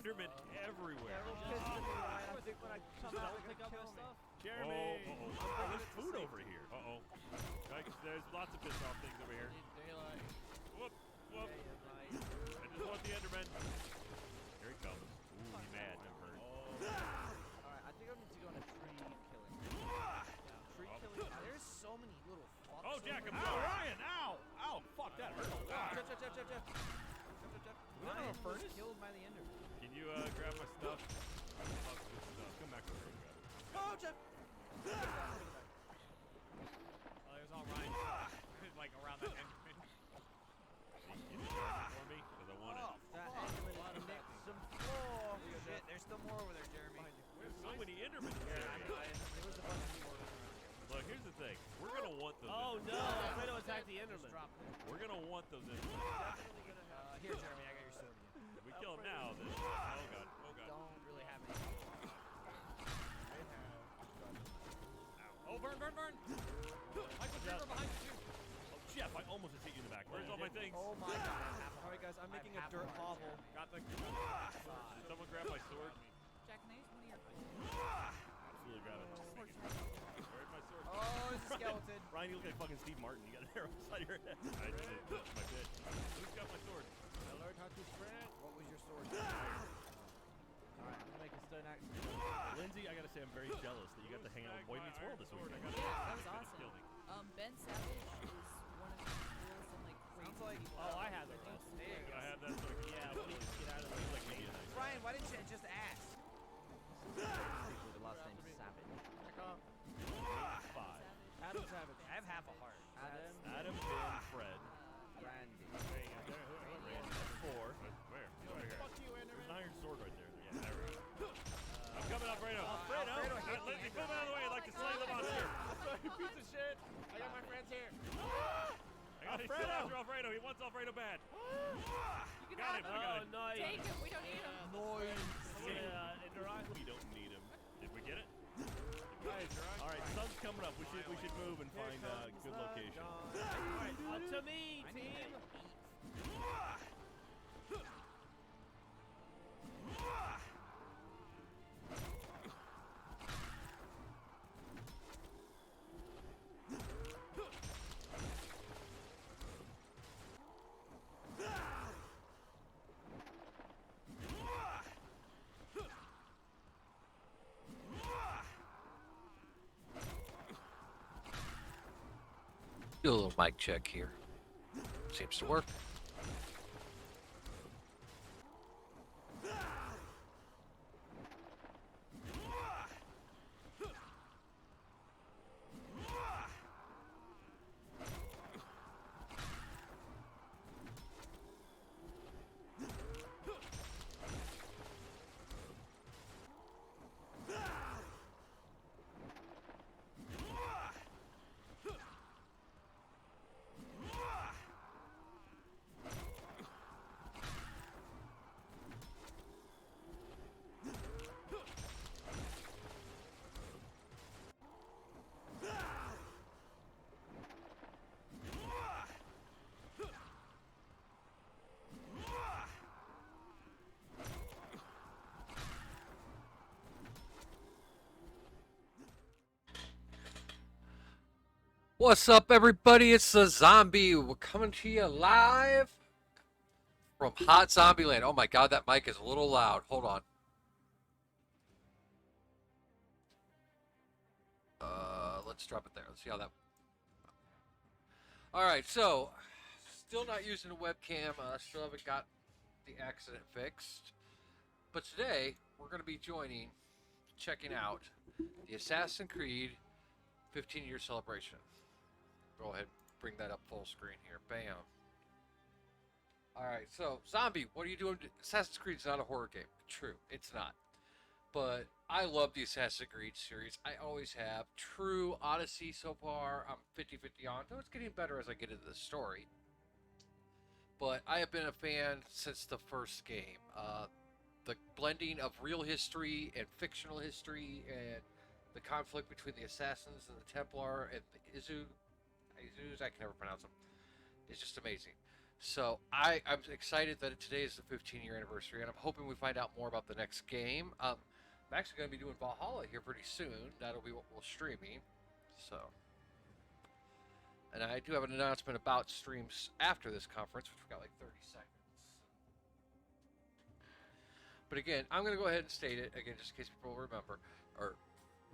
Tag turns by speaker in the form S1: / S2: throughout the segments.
S1: Enderman everywhere.
S2: They're a little pissed at me, Ryan. I think when I come out, they're
S3: pick
S2: gonna
S3: up
S2: kill
S3: my
S2: me.
S3: stuff.
S1: Jeremy!
S2: Oh,
S1: there's food over here. There's lots of pissed off things over here.
S3: Daylight.
S1: Whoop, whoop.
S2: Yeah, yeah, mate.
S1: I just want the Enderman. Here he comes. Ooh, he's mad. Never heard.
S2: Alright, I think I need to go on a tree killing. Tree killing. There's so many little fucks.
S1: Oh, Jack, I'm
S2: over
S1: sorry.
S2: here.
S1: Ryan! Ow! Ow! Fuck, that hurt.
S2: Jeff.
S1: We don't have a
S2: Ryan was
S1: furnace?
S2: killed by the Enderman.
S1: Can you grab my stuff? I love good stuff. Come back over here and grab it.
S2: Oh, Jeff!
S3: Oh, there's all Ryan. Like around that Enderman.
S1: Can you grab it for me? Because I want it.
S2: That Enderman has nicked some floor.
S3: Shit, there's still more over there, Jeremy.
S1: There's so many Endermen in
S2: There
S1: here.
S2: was a bunch of people running around.
S1: Look, here's the thing. We're going to want those
S4: Oh
S1: Endermen.
S4: no! Alfredo attacked the
S3: Just
S4: Enderman.
S3: drop it.
S1: We're going to want those Endermen.
S2: Definitely gonna have.
S3: Here, Jeremy, I got your sword again.
S1: If we kill them now, then... Oh, God. Oh, God.
S3: Don't really have any. Oh, burn! Michael Trigger behind you, too.
S1: Oh, Jeff, I almost just hit you in the back. Where's all my things?
S2: Oh my god. Alright guys, I'm making a dirt hovel.
S3: Got the.
S1: Did someone grab my sword?
S5: Jack, can I use one of your
S1: Absolutely grab it. Where's my sword?
S2: Oh, there's a skeleton.
S4: Ryan, you look like fucking Steve Martin. You got an arrow inside your head.
S1: I did. That's my bitch. Who's got my sword?
S2: I learned how to sprint. What was your sword? Alright, I'm gonna make a stone axe.
S4: Lindsay, I gotta say, I'm very jealous that you got to hang out with Boy Meets World this weekend.
S5: Yeah, that was awesome. Ben Savage is one of the coolest and like crazy
S2: Sounds like-
S5: people.
S4: Oh, I have
S5: that
S4: that.
S5: do
S2: There you go.
S1: I have that so I can
S4: Yeah, please get out of the way. Like me.
S2: Ryan, why didn't you just ask? People with the last name Savage.
S4: Five.
S2: Adam Savage.
S3: I have half a heart.
S4: Adam, Ben, Fred.
S2: Randy.
S4: Four.
S1: Where? Over here.
S3: Fuck you, Enderman.
S4: There's an iron sword right there.
S1: Yeah, there we go. I'm coming, Alfredo.
S2: Alfredo, hit
S1: Lindsay,
S2: me.
S1: move out of the way. I'd like to slay the monster.
S3: You piece of shit. I got my friends here.
S1: I got to after Alfredo. He wants Alfredo bad.
S5: You can
S1: Got him.
S5: have
S1: I got
S4: Oh,
S1: him.
S4: nice.
S5: Take him. We don't need him.
S4: Yeah, and Ryan, we don't need him.
S1: Did we get it?
S4: All right, sun's coming up. We should move and find a good location.
S3: Up to me,
S2: I need
S3: team.
S2: to eat.
S6: Do a little mic check here. Seems to work. What's up, everybody? It's the Zombie. We're coming to you live from Hot Zombie Land. Oh my god, that mic is a little loud. Hold on. Let's drop it there. Let's see how that... Alright, so, still not using a webcam. Still haven't got the accident fixed. But today, we're going to be checking out the Assassin's Creed 15-year celebration. Go ahead and bring that up full screen here. Bam. Alright, so, Zombie, what are you doing? Assassin's Creed is not a horror game. True, it's not. But I love the Assassin's Creed series. I always have. True, Odyssey so far, I'm 50-50 on. Though it's getting better as I get into the story. But I have been a fan since the first game. The blending of real history and fictional history and the conflict between the Assassins and the Templar and the Izus, I can never pronounce them. It's just amazing. So I'm excited that today is the 15-year anniversary, and I'm hoping we find out more about the next game. I'm actually going to be doing Valhalla here pretty soon. That'll be what we'll streaming. So, and I do have an announcement about streams after this conference, which we've got like 30 seconds. But again, I'm going to go ahead and state it again, just in case people remember or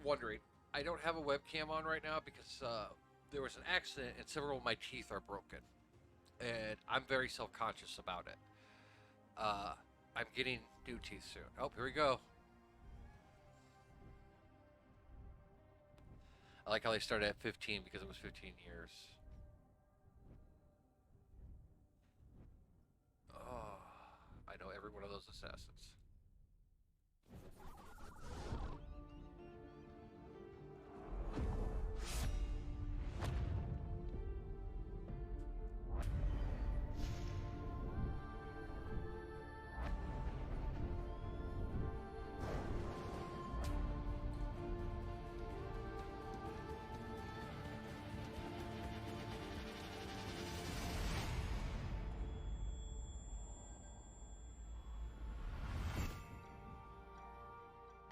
S6: wondering. I don't have a webcam on right now because there was an accident and several of my teeth are broken. And I'm very self-conscious about it. I'm getting new teeth soon. Oh, here we go. I like how they started at 15 because it was 15 years. Oh, I know every one of those assassins.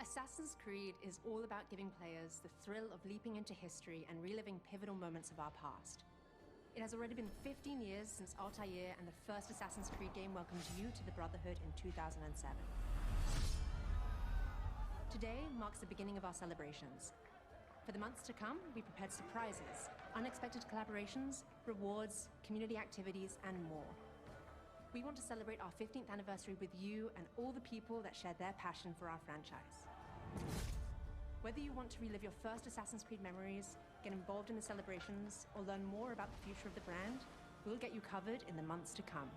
S7: Assassin's Creed is all about giving players the thrill of leaping into history and reliving pivotal moments of our past. It has already been 15 years since Altair and the first Assassin's Creed game welcomed you to the Brotherhood in 2007. Today marks the beginning of our celebrations. For the months to come, we prepared surprises, unexpected collaborations, rewards, community activities, and more. We want to celebrate our 15th anniversary with you and all the people that shared their passion for our franchise. Whether you want to relive your first Assassin's Creed memories, get involved in the celebrations, or learn more about the future of the brand, we'll get you covered in the months to come.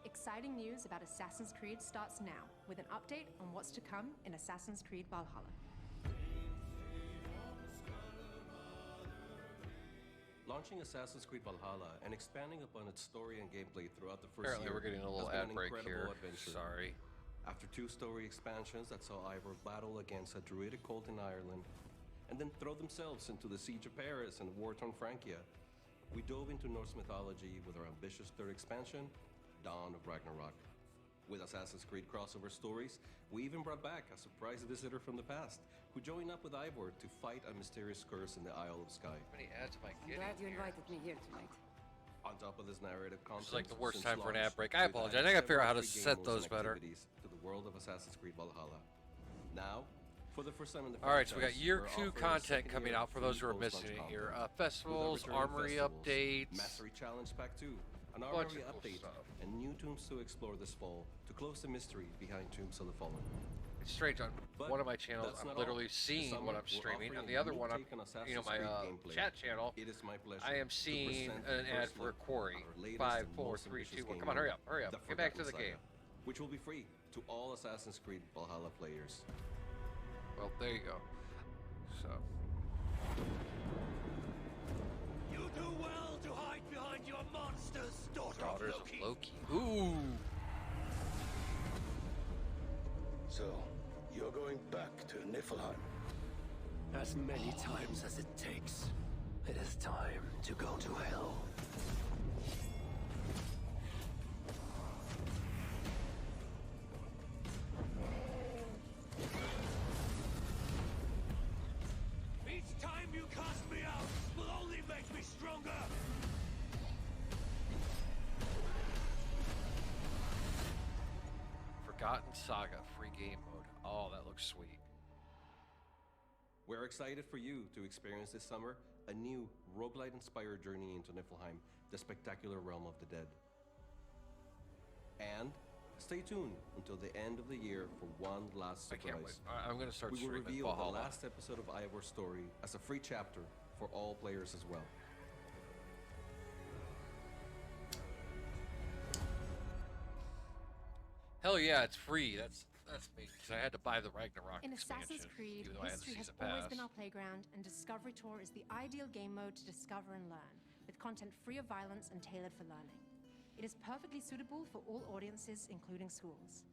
S7: Exciting news about Assassin's Creed starts now, with an update on what's to come in Assassin's Creed Valhalla.
S8: Launching Assassin's Creed Valhalla and expanding upon its story and gameplay throughout the first
S6: Apparently
S8: year
S6: we're getting a little
S8: has
S6: ad
S8: been an
S6: break
S8: incredible
S6: here.
S8: adventure.
S6: Sorry.
S8: After 2 story expansions that saw Ivor battle against a druidic cult in Ireland, and then throw themselves into the siege of Paris and war-torn Francia, we dove into Norse mythology with our ambitious 3rd expansion, Dawn of Ragnarok. With Assassin's Creed crossover stories, we even brought back a surprise visitor from the past, who joined up with Ivor to fight a mysterious curse in the Isle of Skye.
S6: How many ads am I
S9: I'm
S6: getting
S9: glad you
S6: here?
S9: invited me here tonight.
S8: On top of this narrative content,
S6: This is like the worst
S8: since
S6: time for an ad
S8: launch,
S6: break. I
S8: we've
S6: apologize.
S8: added
S6: I gotta figure out how to
S8: several free
S6: set
S8: game
S6: those
S8: modes and
S6: better.
S8: activities to the world of Assassin's Creed Valhalla. Now, for the first time in the
S6: All right, so we got
S8: franchise,
S6: year
S8: we're
S6: 2
S8: offering a
S6: content
S8: second
S6: coming
S8: year
S6: out for those who are
S8: free
S6: missing
S8: post-launch
S6: it here.
S8: content. With
S6: Festivals,
S8: our returning
S6: armory
S8: festivals,
S6: updates,
S8: Mastery Challenge Pack 2, an
S6: bunch
S8: armory
S6: of cool
S8: update,
S6: stuff.
S8: and new tombs to explore this fall to close the mystery behind Tombs of the Fallen.
S6: It's strange. On
S8: But
S6: one of my channels,
S8: that's
S6: I'm
S8: not
S6: literally
S8: all. This
S6: seeing
S8: summer,
S6: what I'm
S8: we're
S6: streaming.
S8: offering
S6: On
S8: a
S6: the other
S8: unique
S6: one,
S8: take on Assassin's
S6: my
S8: Creed gameplay.
S6: chat channel,
S8: It is my pleasure
S6: I am
S8: to
S6: seeing
S8: present
S6: an
S8: the
S6: ad
S8: first
S6: for
S8: look
S6: Quarry.
S8: at our latest
S6: 5,
S8: and
S6: 4,
S8: most
S6: 3,
S8: ambitious
S6: 2, 1.
S8: game
S6: Come on, hurry
S8: mode,
S6: up, hurry up.
S8: The
S6: Get back to the
S8: Forgotten
S6: game.
S8: Saga, which will be free to all Assassin's Creed Valhalla players.
S6: Well, there you go. So,
S3: You do well to hide behind your monsters, daughter
S6: Daughters
S3: of
S6: of
S3: Loki.
S6: Loki. Ooh.
S10: So, you're going back to Niflheim.
S11: As many times as it takes. It is time to go to hell.
S3: Each time you cast me out will only make me stronger.
S6: Forgotten Saga free game mode. Oh, that looks sweet.
S8: We're excited for you to experience this summer a new roguelite-inspired journey into Niflheim, the spectacular realm of the dead. And stay tuned until the end of the year for one last
S6: I
S8: surprise.
S6: can't wait. I'm gonna start
S8: We will
S6: streaming
S8: reveal
S6: Valhalla.
S8: the last episode of Ivor's story as a free chapter for all players as well.
S6: Hell yeah, it's free. That's me. Because I had to buy the Ragnarok
S7: In
S6: expansion,
S7: Assassin's Creed,
S6: even though I had the
S7: history has
S6: season
S7: always
S6: pass.
S7: been our playground, and Discovery Tour is the ideal game mode to discover and learn, with content free of violence and tailored for learning. It is perfectly suitable for all audiences, including schools.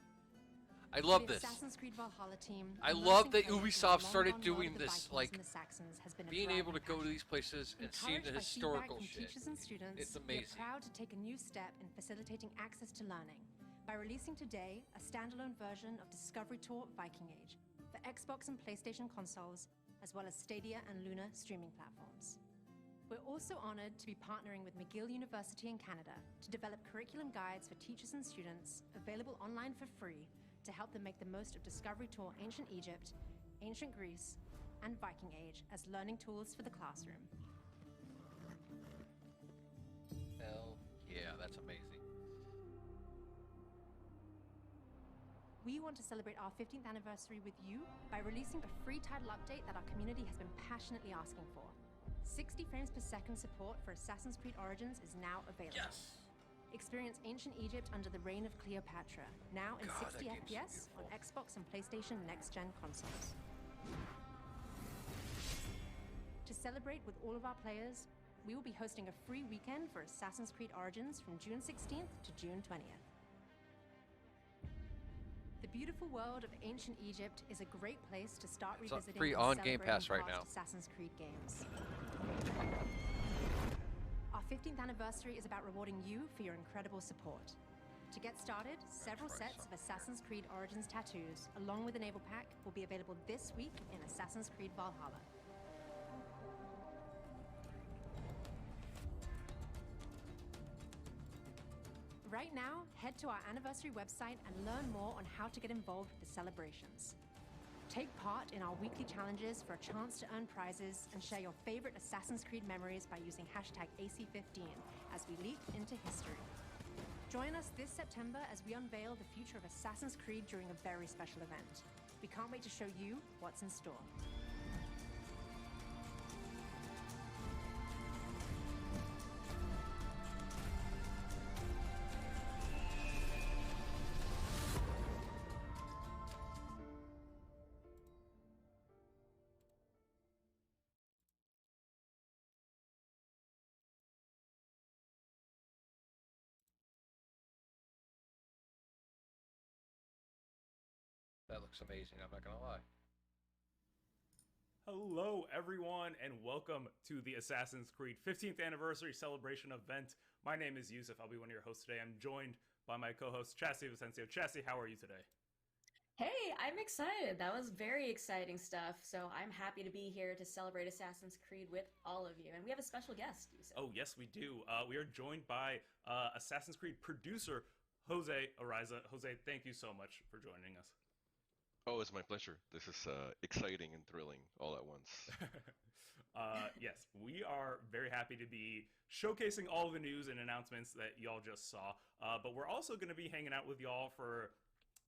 S6: I love
S7: the
S6: this.
S7: Assassin's Creed Valhalla team.
S6: I
S7: immersing
S6: love that
S7: players in the
S6: Ubisoft started
S7: long-gone world
S6: doing
S7: of the
S6: this,
S7: Vikings
S6: like,
S7: and the Saxons has been a
S6: being able to
S7: driving
S6: go to
S7: passion.
S6: these places and see the
S7: Encouraged by
S6: historical
S7: feedback from
S6: shit.
S7: teachers and students,
S6: It's
S7: we are
S6: amazing.
S7: proud to take a new step in facilitating access to learning by releasing today a standalone version of Discovery Tour Viking Age for Xbox and PlayStation consoles, as well as Stadia and Luna streaming platforms. We're also honored to be partnering with McGill University in Canada to develop curriculum guides for teachers and students available online for free to help them make the most of Discovery Tour Ancient Egypt, Ancient Greece, and Viking Age as learning tools for the classroom.
S6: Hell yeah, that's amazing.
S7: We want to celebrate our 15th anniversary with you by releasing a free title update that our community has been passionately asking for. 60 frames per second support for Assassin's Creed Origins is now available.
S6: Yes.
S7: Experience ancient Egypt under the reign of Cleopatra, now in
S6: God,
S7: 60
S6: that game's
S7: FPS on Xbox and PlayStation next-gen consoles. To celebrate with all of our players, we will be hosting a free weekend for Assassin's Creed Origins from June 16th to June 20th. The beautiful world of ancient Egypt is a great place to start
S6: It's
S7: revisiting
S6: free
S7: and
S6: on Game
S7: celebrating
S6: Pass right
S7: past
S6: now.
S7: Assassin's Creed games. Our 15th anniversary is about rewarding you for your incredible support. To get started, several sets of Assassin's Creed Origins tattoos, along with an Enable Pack, will be available this week in Assassin's Creed Valhalla. Right now, head to our anniversary website and learn more on how to get involved with the celebrations. Take part in our weekly challenges for a chance to earn prizes and share your favorite Assassin's Creed memories by using hashtag AC15 as we leap into history. Join us this September as we unveil the future of Assassin's Creed during a very special event. We can't wait to show you what's in store.
S6: That looks amazing, I'm not gonna lie.
S3: Hello, everyone, and welcome to the Assassin's Creed 15th Anniversary Celebration event. My name is Yusuf. I'll be one of your hosts today. I'm joined by my co-host, Chassie Vicencio. Chassie, how are you today?
S9: Hey, I'm excited. That was very exciting stuff. So I'm happy to be here to celebrate Assassin's Creed with all of you. And we have a special guest, Yusuf.
S3: Oh, yes, we do. We are joined by Assassin's Creed producer, Jose Ariza. Jose, thank you so much for joining us.
S12: Oh, it's my pleasure. This is exciting and thrilling all at once.
S3: Yes, we are very happy to be showcasing all the news and announcements that y'all just saw. But we're also going to be hanging out with y'all for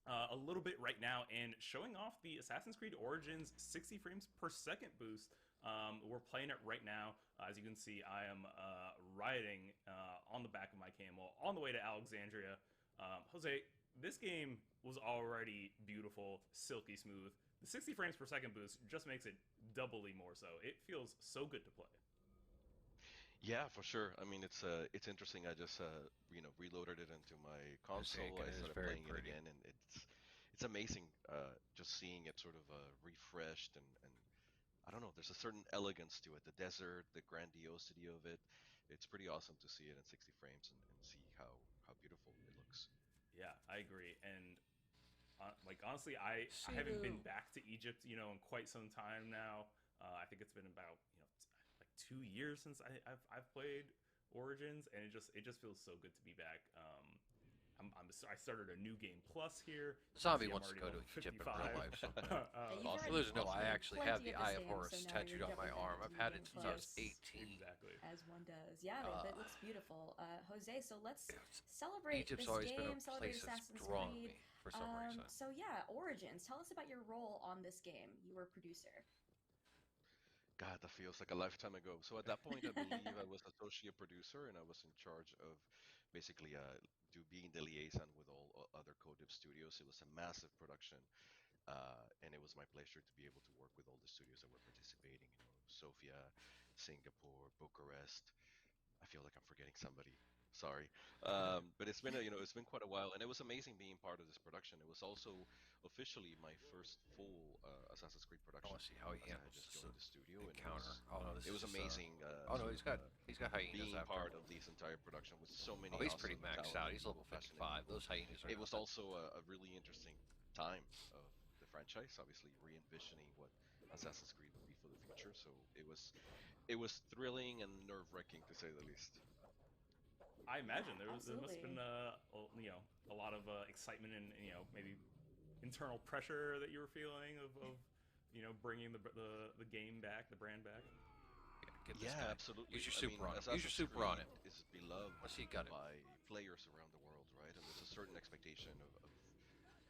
S3: a little bit right now and showing off the Assassin's Creed Origins 60 frames per second boost. We're playing it right now. As you can see, I am riding on the back of my camel on the way to Alexandria. Jose, this game was already beautiful, silky smooth. The 60 frames per second boost just makes it doubly more so. It feels so good to play.
S12: Yeah, for sure. I mean, it's interesting. I just reloaded it into my console. I started playing it again, and it's amazing. Just seeing it sort of refreshed and I don't know. There's a certain elegance to it. The desert, the grandiosity of it. It's pretty awesome to see it in 60 frames and see how beautiful it looks.
S3: Yeah, I agree. And honestly, I haven't been back to Egypt, in quite some time now. I think it's been about like 2 years since I've played Origins, and it just feels so good to be back. I started a new game plus here.
S6: Zombie wants to go to Egypt in real life. So. Listeners know I actually have the Eye of Horus tattooed on my arm. I've had it since I was 18.
S3: Exactly.
S9: As one does. Yeah, it looks beautiful. Jose, so let's celebrate
S6: Egypt's
S9: this
S6: always
S9: game,
S6: been a
S9: celebrate
S6: place that's
S9: Assassin's
S6: drawn
S9: Creed.
S6: me for some reason.
S9: So yeah, Origins. Tell us about your role on this game. You were a producer.
S12: God, that feels like a lifetime ago. So at that point, I believe I was associate producer, and I was in charge of basically being the liaison with all other Codip studios. It was a massive production, and it was my pleasure to be able to work with all the studios that were participating. Sofia, Singapore, Bucharest. I feel like I'm forgetting somebody. Sorry, but it's been it's been quite a while, and it was amazing being part of this production. It was also officially my first full Assassin's Creed
S6: I
S12: production.
S6: want to see how he
S12: as I had
S6: handles
S12: just
S6: this
S12: joined the studio, and
S6: encounter. Oh no, this
S12: it
S6: is
S12: was
S6: just,
S12: amazing.
S6: oh no,
S12: sort
S6: he's got hyenas
S12: being
S6: after
S12: part
S6: him.
S12: of this entire production with so many.
S6: Oh, he's
S12: awesome,
S6: pretty maxed out.
S12: talented,
S6: He's level
S12: passionate
S6: 55.
S12: people.
S6: Those hyenas are
S12: It was
S6: nothing.
S12: also a really interesting time of the franchise. Obviously, re-envisioning what Assassin's Creed would be for the future. So it was thrilling and nerve-wracking to say the least.
S3: I imagine there must have
S9: Absolutely.
S3: been a lot of excitement and maybe internal pressure that you were feeling of bringing the game back, the brand back.
S6: Get this
S12: Yeah,
S6: guy.
S12: absolutely.
S6: Use your
S12: I
S6: super
S12: mean,
S6: on him. Use your
S12: Assassin's
S6: super on
S12: Creed
S6: him.
S12: is beloved
S6: Let's see, got it.
S12: by players around the world, right? And there's a certain expectation of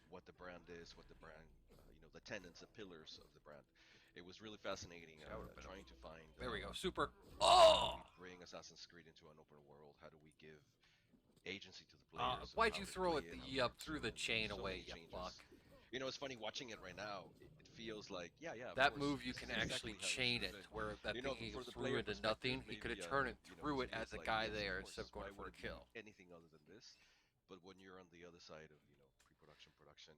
S12: what the brand is, what the brand, the tenets, the pillars of the brand. It was really fascinating trying to find.
S6: There we go. Super.
S12: How do we bring Assassin's Creed into an open world? How do we give agency to the players?
S6: Why'd
S12: how
S6: you
S12: they
S6: throw
S12: play
S6: it?
S12: how they
S6: Yep, threw the
S12: consume,
S6: chain
S12: so
S6: away.
S12: many
S6: You
S12: changes.
S6: fuck.
S12: It's funny watching it right now. It feels like, yeah. Of
S6: That
S12: course,
S6: move you
S12: this
S6: can
S12: is
S6: actually
S12: exactly how it
S6: chain
S12: should
S6: it,
S12: have been.
S6: where that thing he
S12: For the
S6: threw
S12: player
S6: into
S12: perspective,
S6: nothing. He could have
S12: maybe,
S6: turned and threw
S12: it
S6: it as
S12: feels
S6: a
S12: like,
S6: guy
S12: yes,
S6: there
S12: of
S6: instead of
S12: course,
S6: going
S12: why
S6: for
S12: would
S6: a
S12: it be
S6: kill.
S12: anything other than this? But when you're on the other side of, pre-production, production,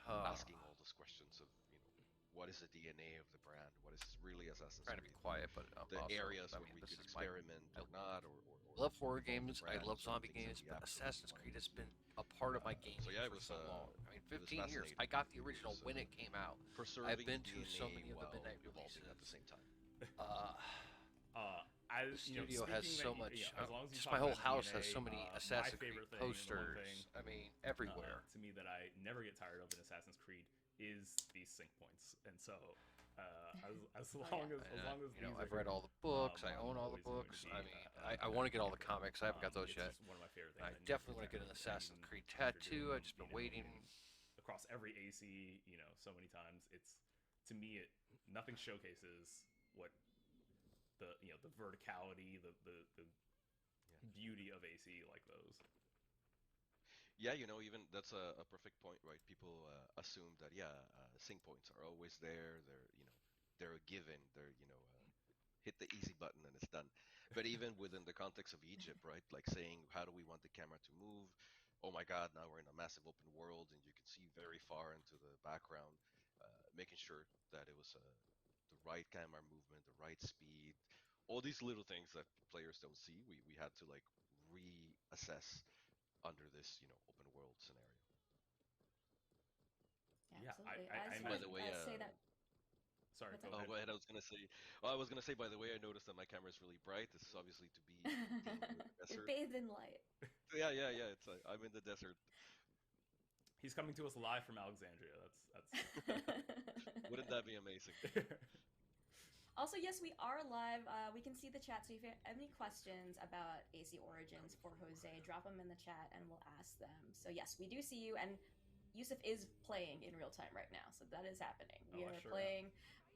S6: Uh,
S12: asking all those questions of, what is the DNA of the brand? What is really Assassin's
S6: trying to be
S12: Creed?
S6: quiet, but
S12: The
S6: also,
S12: areas
S6: I
S12: where
S6: mean,
S12: we
S6: this
S12: could
S6: is my.
S12: experiment or not, or
S6: I love horror
S12: evolve the
S6: games. I
S12: brand,
S6: love
S12: certain
S6: zombie
S12: things that
S6: games,
S12: we
S6: but
S12: absolutely
S6: Assassin's
S12: wanted
S6: Creed
S12: to
S6: has
S12: do.
S6: been a part of my gaming
S12: So yeah,
S6: for so long. I mean,
S12: it was
S6: 15 years.
S12: fascinating.
S6: I got the
S12: It
S6: original
S12: was,
S6: when it came out.
S12: preserving
S6: I've been
S12: the
S6: to
S12: DNA
S6: so many of the
S12: while
S6: midnight
S12: evolving
S6: releases.
S12: at the same time.
S3: As,
S6: The studio has
S3: speaking
S6: so
S3: that,
S6: much.
S3: as long as you
S6: Just
S3: talk
S6: my whole
S3: about
S6: house
S3: DNA,
S6: has so many
S3: my
S6: Assassin's Creed
S3: favorite thing, and the one
S6: posters.
S3: thing,
S6: I mean, everywhere.
S3: to me that I never get tired of in Assassin's Creed is these sync points, and so as long as
S6: I've read all the books. I own all the books. I mean, I want to get all the comics. I haven't got those yet.
S3: One of my favorite things.
S6: I definitely want to get an Assassin's Creed tattoo. I've just been waiting.
S3: Across every AC, so many times. It's, to me, nothing showcases what the verticality, the beauty of AC like those.
S12: Yeah, even that's a perfect point, right? People assume that sync points are always there. They're a given. They're hit the easy button and it's done. But even within the context of Egypt, right? Like saying, how do we want the camera to move? Oh my God, now we're in a massive open world and you can see very far into the background. Making sure that it was the right camera movement, the right speed, all these little things that players don't see. We had to like reassess under this open world scenario.
S3: Yeah,
S9: Absolutely.
S12: By the way,
S9: say that.
S3: Sorry.
S9: What's
S12: go ahead. I was gonna say. I was gonna say. By the way, I noticed that my camera is really bright. This is obviously to be in the
S9: You're
S12: desert.
S9: bathed in light.
S12: Yeah. It's I'm in the desert.
S3: He's coming to us live from Alexandria. That's.
S12: Wouldn't that be amazing?
S9: Also, yes, we are live. We can see the chat, so if you have any questions about AC Origins for Jose, drop them in the chat and we'll ask them. So yes, we do see you, and Yusuf is playing in real time right now, so that is happening. We are playing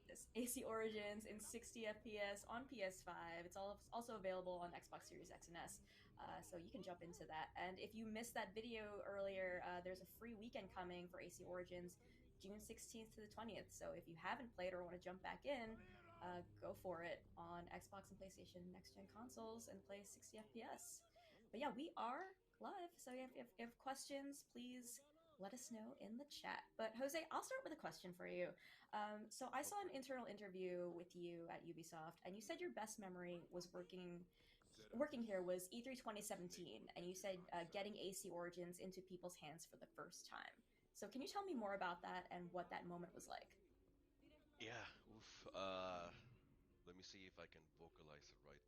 S9: this AC Origins in 60 FPS on PS5. It's also available on Xbox Series X and S, so you can jump into that. And if you missed that video earlier, there's a free weekend coming for AC Origins, June 16th to the 20th. So if you haven't played or want to jump back in, go for it on Xbox and PlayStation next-gen consoles and play 60 FPS. But yeah, we are live, so if you have questions, please let us know in the chat. But Jose, I'll start with a question for you. So I saw an internal interview with you at Ubisoft, and you said your best memory was working here was E3 2017, and you said getting AC Origins into people's hands for the first time. So can you tell me more about that and what that moment was like?
S12: Yeah. Oof. Let me see if I can vocalize it right.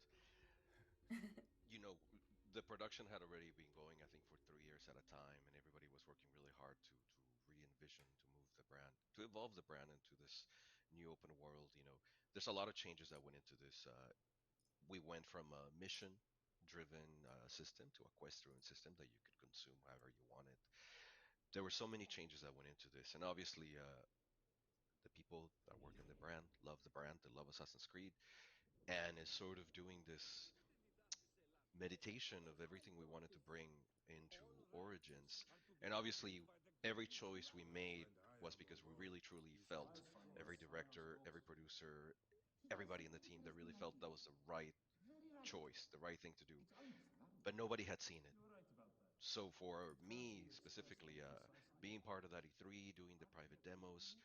S12: The production had already been going, I think, for 3 years at a time, and everybody was working really hard to re-envision, to move the brand, to evolve the brand into this new open world. There's a lot of changes that went into this. We went from a mission-driven system to a quest-driven system that you could consume however you wanted. There were so many changes that went into this, and obviously, the people that work in the brand love the brand. They love Assassin's Creed, and is sort of doing this meditation of everything we wanted to bring into Origins. And obviously, every choice we made was because we really truly felt, every director, every producer, everybody in the team that really felt that was the right choice, the right thing to do. but nobody had seen it. So for me specifically, being part of that E3, doing the private demos,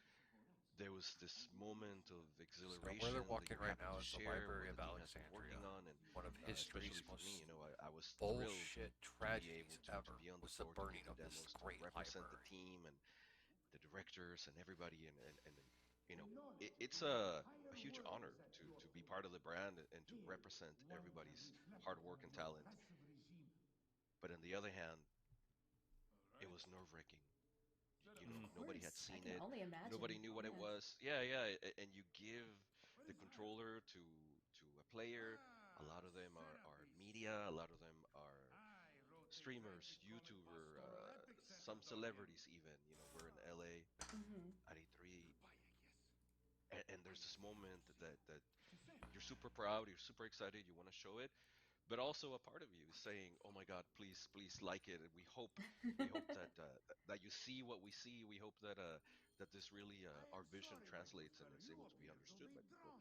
S12: there was this moment of exhilaration
S6: where they're
S12: that
S6: walking
S12: you
S6: right
S12: happen
S6: now
S12: to
S6: is the
S12: share
S6: Library
S12: what
S6: of
S12: the team has been
S6: Alexandria.
S12: working on, and
S6: One of history's
S12: especially for
S6: most
S12: me, I was
S6: bullshit
S12: thrilled to be able
S6: tragedies
S12: to
S6: ever
S12: be on the
S6: was the
S12: floor to do
S6: burning
S12: the
S6: of this
S12: demos, to
S6: great
S12: represent
S6: library.
S12: the team and the directors and everybody, and you know, it's a huge honor to be part of the brand and to represent everybody's hard work and talent. But on the other hand, it was nerve-wracking. You know, nobody had
S9: I
S12: seen
S9: can
S12: it.
S9: only imagine.
S12: Nobody knew what it was. Yeah, and you give the controller to a player. A lot of them are media. A lot of them are streamers, YouTuber, some celebrities even. You know, we're in LA at E3, and there's this moment that you're super proud, you're super excited, you want to show it, but also a part of you is saying, "Oh my God, please like it." And we hope that that you see what we see. We hope that that this really our vision translates and it's able to be understood by people.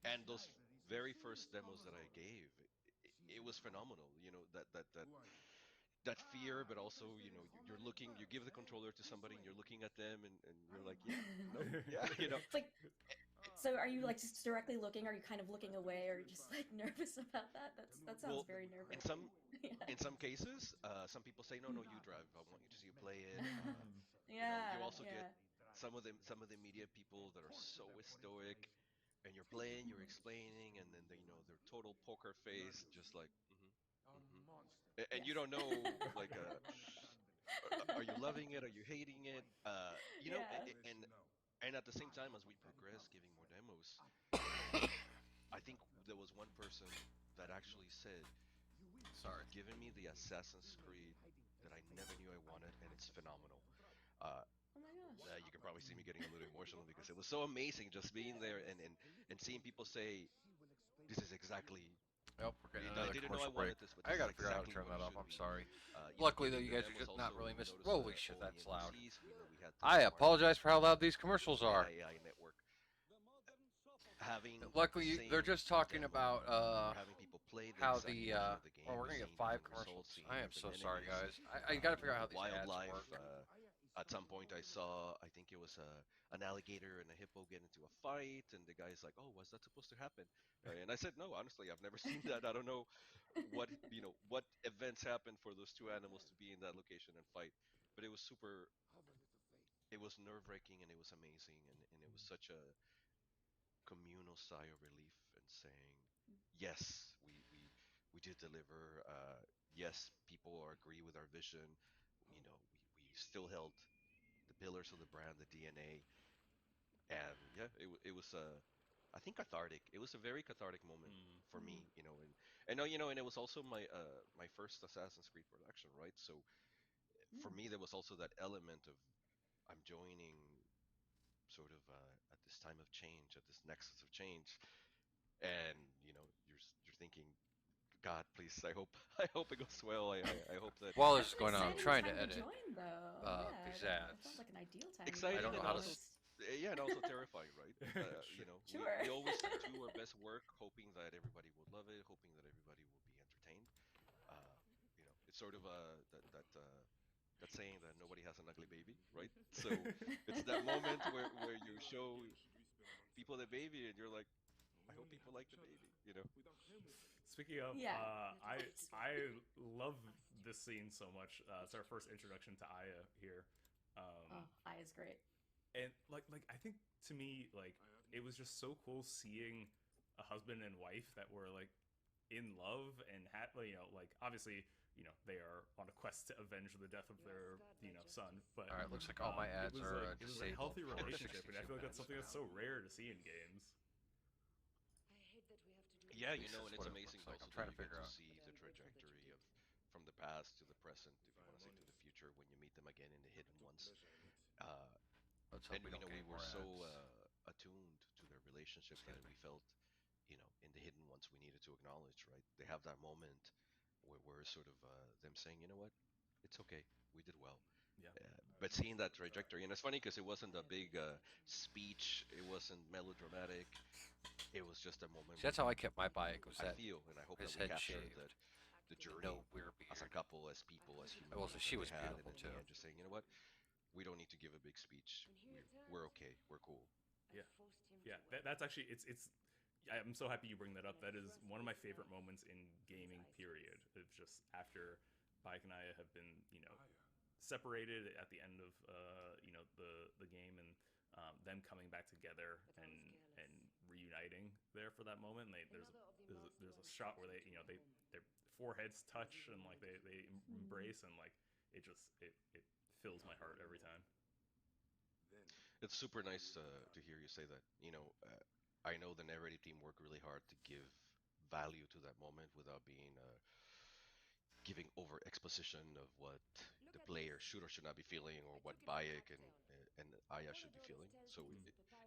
S12: And those very first demos that I gave, it was phenomenal. You know, that fear, but also, you know, you're looking, you give the controller to somebody and you're looking at them and you're like, yeah, no, yeah, you know.
S9: It's like, so are you like just directly looking? Are you kind of looking away, or just like nervous about that? That sounds
S12: Well,
S9: very nerve
S12: in
S9: wracking.
S12: some cases, some people say, no, you drive. I want you to see you play it. You know,
S9: Yeah,
S12: you also get
S9: yeah.
S12: some of the media people that are so stoic, and you're playing, you're explaining, and then they, you know, their total poker face, just like, and you
S9: Yes.
S12: don't know, like, are you loving it? Are you hating it? You know,
S9: Yeah.
S12: and at the same time, as we progress, giving more demos, I think there was one person that actually said,
S6: Sorry.
S12: "You've given me the Assassin's Creed that I never knew I wanted, and it's phenomenal." Uh,
S9: Oh my gosh.
S12: you can probably see me getting a little emotional because it was so amazing just being there and seeing people say, "This is exactly."
S6: Yep, we're getting
S12: I
S6: another
S12: didn't know I
S6: commercial break.
S12: wanted this, but
S6: I
S12: this is
S6: gotta figure out how to
S12: exactly
S6: turn
S12: what
S6: that
S12: it
S6: off.
S12: should
S6: I'm
S12: be.
S6: sorry.
S12: You know,
S6: Luckily, though,
S12: giving
S6: you
S12: the
S6: guys are
S12: demos
S6: just not
S12: also
S6: really missing.
S12: noticed
S6: Holy shit,
S12: all the
S6: that's loud.
S12: NPCs. We know we had
S6: I apologize for how loud these commercials are.
S12: AI network. Having
S6: Luckily,
S12: the
S6: they're
S12: same
S6: just talking
S12: demo,
S6: about
S12: or having people play the
S6: how
S12: exact
S6: the
S12: version of the game,
S6: well, we're gonna
S12: seeing
S6: get 5
S12: different
S6: commercials.
S12: results, seeing
S6: I am
S12: different
S6: so sorry,
S12: enemies,
S6: guys. I gotta figure out how these ads
S12: wildlife.
S6: work.
S12: At some point, I saw, I think it was an alligator and a hippo get into a fight, and the guy's like, "Oh, was that supposed to happen?" And I said, "No, honestly, I've never seen that. I don't know what what events happened for those two animals to be in that location and fight." But it was super. It was nerve-wracking and it was amazing, and it was such a communal sigh of relief and saying, yes, we did deliver. Yes, people are agree with our vision. You know, we still held the pillars of the brand, the DNA, and yeah, it was I think cathartic. It was a very cathartic moment for me, you know, and you know, and it was also my first Assassin's Creed production, right? So for me, there was also that element of I'm joining sort of at this time of change, at this nexus of change, and you know you're thinking, God, please, I hope it goes well. I hope that
S6: while this is
S9: That's an
S6: going on, I'm
S9: exciting
S6: trying
S9: time
S6: to edit
S9: join, though.
S6: these
S9: That
S6: ads.
S9: sounds like an ideal time.
S12: exciting
S6: I don't know
S12: and
S6: how to
S12: also yeah, and also terrifying, right? You know,
S9: Sure.
S12: we always do our best work, hoping that everybody will love it, hoping that everybody will be entertained. You know, it's sort of that saying that nobody has an ugly baby, right? So it's that moment where you show people the baby and you're like, I hope people like the baby, you know.
S3: Speaking of,
S9: Yeah.
S3: I love this scene so much. It's our first introduction to Aya here.
S9: Oh, I is great.
S3: And like I think to me, like, it was just so cool seeing a husband and wife that were like in love and had, you know, like, obviously, you know, they are on a quest to avenge the death of their, you know, son. But
S6: All right, looks like all my ads
S3: it was
S6: are
S3: like, it was a
S6: disabled
S3: healthy
S6: for
S3: relationship, and I
S6: 62
S3: feel like that's
S6: minutes
S3: something that's so rare to see in games.
S12: Yeah, you
S6: This
S12: know,
S6: is
S12: and it's
S6: what it
S12: amazing
S6: looks like.
S12: also
S6: I'm trying
S12: that
S6: to
S12: you get
S6: figure
S12: to
S6: out.
S12: see the trajectory of from the past to the present, if you want to say to the future, when you meet them again in the Hidden Ones.
S6: Let's hope
S12: And
S6: we
S12: you
S6: don't
S12: know, we
S6: get
S12: were
S6: more
S12: so
S6: ads.
S12: attuned to their relationship that we felt, you know, in the Hidden Ones we needed to acknowledge, right? They have that moment where we're sort of them saying, you know what, it's okay, we did well.
S3: Yeah.
S12: But seeing that trajectory, and it's funny because it wasn't a big speech, it wasn't melodramatic. It was just a moment.
S6: See, that's how I kept my bike. Was
S12: I
S6: that
S12: feel, and I hope
S6: his
S12: that we
S6: head
S12: captured
S6: shaved.
S12: that. the journey
S6: No, we're
S12: as a couple, as people, as humans.
S6: Well, so she
S12: that
S6: was
S12: they had,
S6: beautiful
S12: and in
S6: too.
S12: the end, just saying, you know what, we don't need to give a big speech. We're okay. We're cool.
S3: Yeah, that's actually it's. I'm so happy you bring that up. That is one of my favorite moments in gaming. Period. It's just after Bayek and I have been, separated at the end of the game, and them coming back together and reuniting there for that moment. And there's a shot where their foreheads touch and like they embrace, and like it fills my heart every time.
S12: It's super nice to hear you say that. I know the narrative team worked really hard to give value to that moment without being giving over exposition of what the player should or should not be feeling, or what Bayek and Aya should be feeling. So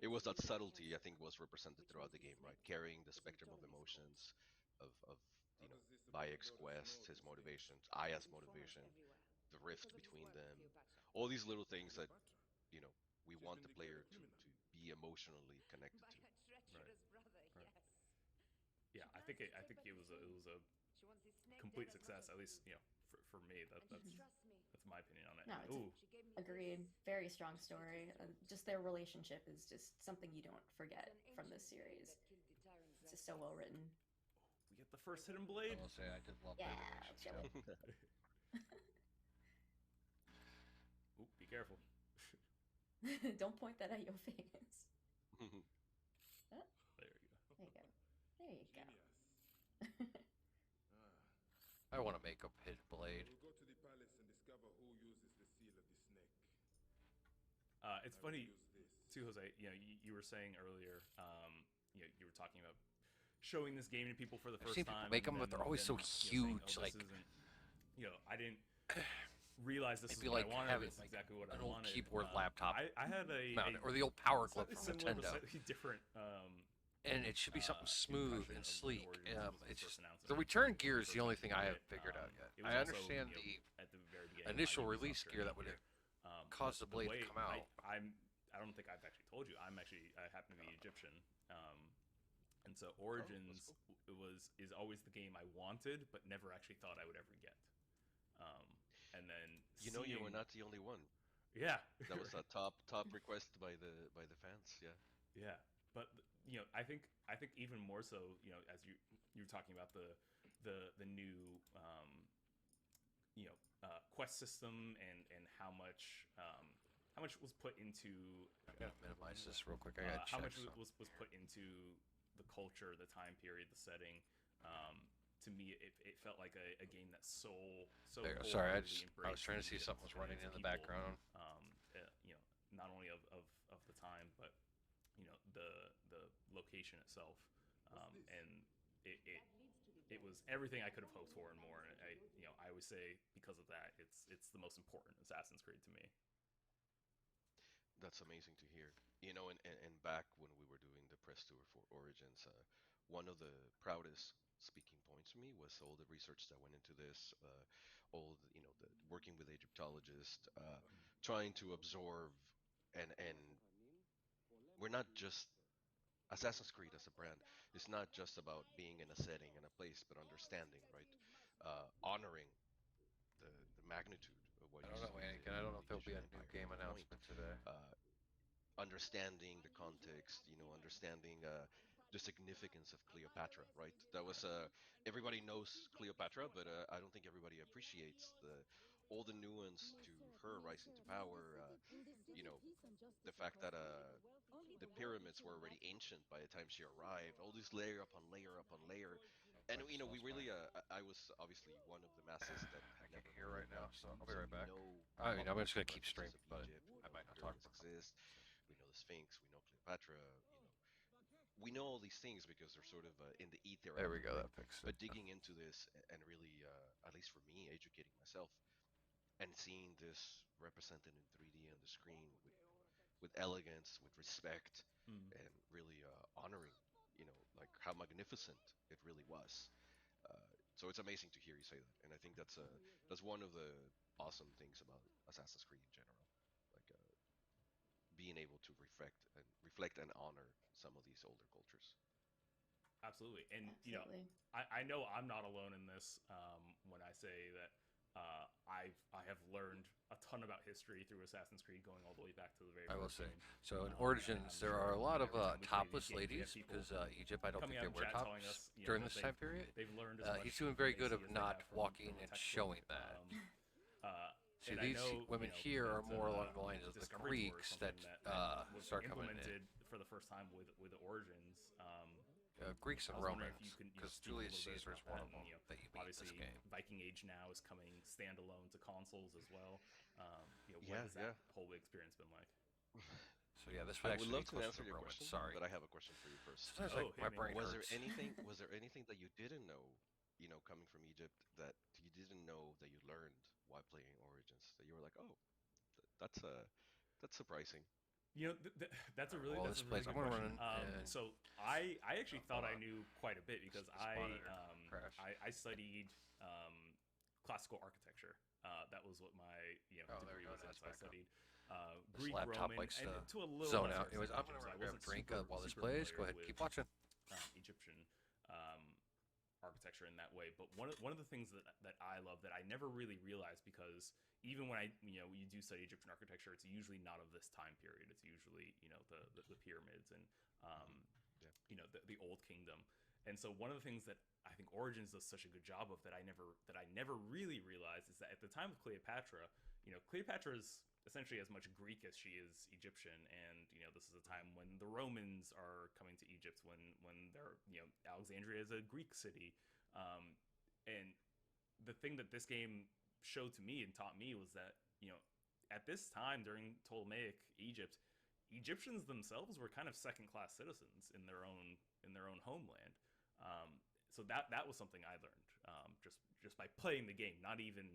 S12: it was that subtlety, I think, was represented throughout the game, right? Carrying the spectrum of emotions of Bayek's quest, his motivations, Aya's motivation, the rift between them, all these little things that we want the player to be emotionally connected to.
S3: Right. Yeah, I think it was a complete success, at least for me. That's my opinion on it.
S9: No, agreed. Very strong story. Just their relationship is just something you don't forget from this series. It's just so well written.
S3: We get the first hidden blade.
S6: I will say I did love their relationship.
S3: Ooh, be careful.
S9: Don't point that at your face.
S3: There you go.
S9: There you go.
S6: I want to make a hidden blade.
S13: We'll go to the palace and discover who uses the seal of the snake.
S3: It's funny too, Jose. You were saying earlier. You were talking about showing this game to people for the first
S6: seen
S3: time.
S6: People make them, but they're always so huge.
S3: Saying, I didn't realize this is what I wanted. This is exactly what I wanted.
S6: An old keyboard laptop.
S3: I had
S6: or the old power glove from
S3: similar,
S6: Nintendo.
S3: But different.
S6: And it should be something smooth and sleek. It's just the return gear is the only thing I haven't figured out yet. I understand the initial release gear that would cause the blade to come out.
S3: I don't think I've actually told you. I happen to be Egyptian, and so Origins is always the game I wanted, but never actually thought I would ever get. And then
S12: you were not the only one.
S3: Yeah,
S12: that was a top request by the fans.
S3: Yeah, but I think even more so, as you were talking about the new quest system and how much was put into.
S6: I gotta minimize this real quick. I gotta
S3: how
S6: check
S3: much was put into the culture, the time period, the setting. To me, it felt like a game that's so.
S6: Sorry, I was trying to see if something was running in the background.
S3: Not only of the time, but the location itself, and it was everything I could have hoped for and more. And I always say because of that, it's the most important Assassin's Creed to me.
S12: That's amazing to hear. And back when we were doing the press tour for Origins, one of the proudest speaking points for me was all the research that went into this, all the working with Egyptologists, trying to absorb and we're not just Assassin's Creed as a brand. It's not just about being in a setting and a place, but understanding, right? Honoring the magnitude of what you see.
S6: I don't know if there'll be a new game announcement today.
S12: Understanding the context, understanding the significance of Cleopatra, right? That was everybody knows Cleopatra, but I don't think everybody appreciates all the nuance to her rising to power. The fact that the pyramids were already ancient by the time she arrived. All this layer upon layer upon layer, and we really. I was obviously one of the masses that
S6: I can't hear right now, so I'll be right back. I'm just gonna keep streaming, but I might not talk.
S12: Exist. We know the Sphinx. We know Cleopatra. We know all these things because they're sort of in the ether.
S6: There we go. That fixed it.
S12: But digging into this and really, at least for me, educating myself and seeing this represented in 3D on the screen with elegance, with respect, and really honoring, like how magnificent it really was. So it's amazing to hear you say that, and I think that's one of the awesome things about Assassin's Creed in general, like being able to reflect and honor some of these older cultures.
S3: Absolutely. And
S9: Absolutely.
S3: I know I'm not alone in this when I say that I have learned a ton about history through Assassin's Creed, going all the way back to the very
S6: I will
S3: first
S6: say.
S3: game.
S6: So in
S3: And
S6: Origins,
S3: I'm
S6: there
S3: sure
S6: are a lot of
S3: every time we play these
S6: topless
S3: games, we have
S6: ladies
S3: people
S6: because Egypt, I don't
S3: coming
S6: think
S3: out
S6: they
S3: in
S6: wear
S3: chat telling
S6: tops
S3: us,
S6: during
S3: that
S6: this time period.
S3: they've learned as much
S6: He's doing
S3: from
S6: very
S3: AC
S6: good of
S3: as they
S6: not
S3: have
S6: walking
S3: from the
S6: and
S3: textbook.
S6: showing that. See,
S3: And I
S6: these
S3: know,
S6: women here are more along the lines of the
S3: Discovery Tour is
S6: Greeks that
S3: something was
S6: start coming in.
S3: implemented for the first time with Origins.
S6: Greeks and
S3: I was wondering
S6: Romans,
S3: if you can
S6: because
S3: speak a
S6: Julius
S3: little bit
S6: Caesar is
S3: about
S6: one of
S3: that,
S6: them
S3: and,
S6: that you meet in
S3: obviously
S6: this game.
S3: Viking Age now is coming standalone to consoles as well. What
S12: Yeah,
S3: has that whole experience been like?
S6: So yeah, this
S12: I
S6: would
S12: would
S6: actually
S12: love
S6: be
S12: to
S6: closer
S12: answer
S6: to
S12: your
S6: Romans.
S12: question,
S6: Sorry.
S12: but I have a question for you first.
S6: Sometimes like my brain
S12: Was
S6: hurts.
S12: there anything that you didn't know, coming from Egypt, that you didn't know that you learned while playing Origins, that you were like, oh, that's surprising.
S3: That's a really
S6: Well,
S3: that's
S6: this
S3: a really
S6: place, I'm
S3: good
S6: gonna
S3: question.
S6: run in and-
S3: So I actually thought I
S6: hold on.
S3: knew quite a bit because
S6: Spawner crash.
S3: I studied classical architecture. That was what my
S6: Oh, there
S3: degree
S6: we go,
S3: was in.
S6: now it's
S3: So I
S6: back up.
S3: studied
S6: This
S3: Greek,
S6: laptop
S3: Roman,
S6: likes
S3: and
S6: to
S3: to a little
S6: zone
S3: lesser
S6: out. Anyways,
S3: extent
S6: I'm gonna
S3: Egyptian. So I
S6: grab a
S3: wasn't
S6: drink
S3: super,
S6: while this
S3: super
S6: plays.
S3: familiar
S6: Go ahead,
S3: with,
S6: keep watching.
S3: Egyptian architecture in that way. But one of the things that I love that I never really realized, because even when you do study Egyptian architecture, it's usually not of this time period. It's usually the pyramids and the Old Kingdom. And so one of the things that I think Origins does such a good job of that I never really realized is that at the time of Cleopatra, Cleopatra is essentially as much Greek as she is Egyptian, and this is a time when the Romans are coming to Egypt, when they're Alexandria is a Greek city, and the thing that this game showed to me and taught me was that at this time during Ptolemaic Egypt, Egyptians themselves were kind of second-class citizens in their own homeland. So that was something I learned just by playing the game, not even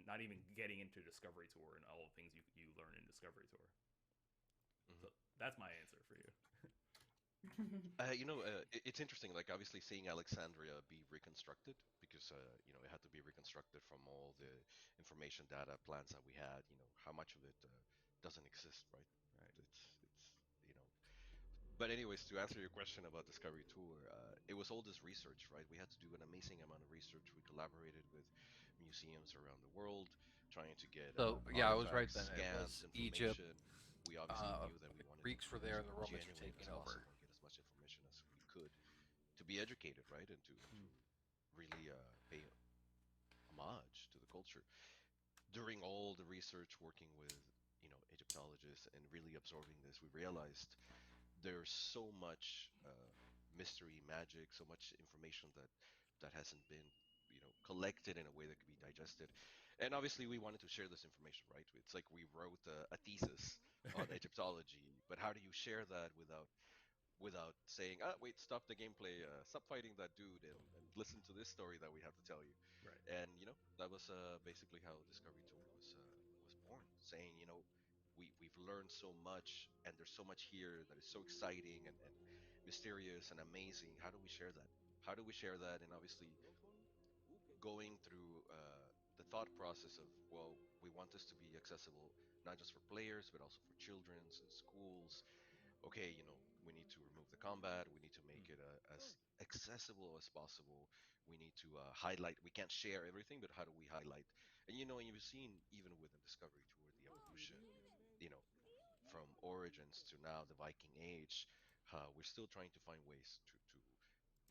S3: getting into Discovery Tour and all the things you learn in Discovery Tour. So that's my answer for you.
S12: It's interesting. Like, obviously, seeing Alexandria be reconstructed, because it had to be reconstructed from all the information, data, plans that we had. How much of it doesn't exist, right? It's But anyways, to answer your question about Discovery Tour, it was all this research, right? We had to do an amazing amount of research. We collaborated with museums around the world, trying to get
S6: So yeah, I was right
S12: artifacts,
S6: then. It
S12: scans,
S6: was Egypt.
S12: information. We obviously knew that we
S6: The
S12: wanted
S6: Greeks
S12: to
S6: were
S12: be
S6: there,
S12: as
S6: and the Romans were
S12: genuine
S6: taking
S12: as
S6: over.
S12: possible and get as much information as we could to be educated, right? And to really pay homage to the culture. During all the research, working with Egyptologists and really absorbing this, we realized there's so much mystery, magic, so much information that hasn't been collected in a way that could be digested. And obviously, we wanted to share this information, right? It's like we wrote a thesis on Egyptology, but how do you share that without saying, wait, stop the gameplay, stop fighting that dude, and listen to this story that we have to tell you.
S3: Right.
S12: And that was basically how Discovery Tour was born, saying, we've learned so much, and there's so much here that is so exciting and mysterious and amazing. How do we share that? How do we share that? And obviously, going through the thought process of, well, we want this to be accessible not just for players but also for children's and schools. Okay, we need to remove the combat. We need to make it as accessible as possible. We need to highlight. We can't share everything, but how do we highlight? And you've seen even within Discovery Tour the evolution. From Origins to now the Viking Age, we're still trying to find ways to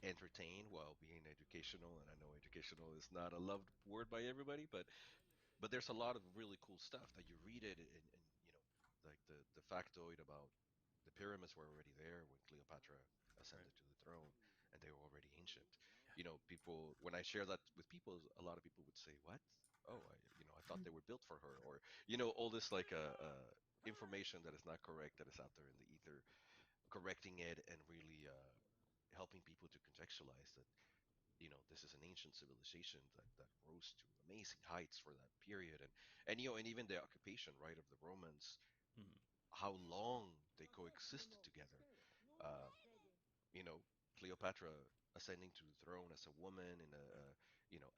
S12: entertain while being educational. And I know educational is not a loved word by everybody, but there's a lot of really cool stuff that you read it, and like the factoid about the pyramids were already there when Cleopatra ascended to the throne, and they were already ancient. People, when I share that with people, a lot of people would say, "What? Oh, I thought they were built for her," or all this like information that is not correct, that is out there in the ether, correcting it and really helping people to contextualize that this is an ancient civilization that rose to amazing heights for that period, and even the occupation, right, of the Romans, how long they coexisted together. uh, Cleopatra ascending to the throne as a woman in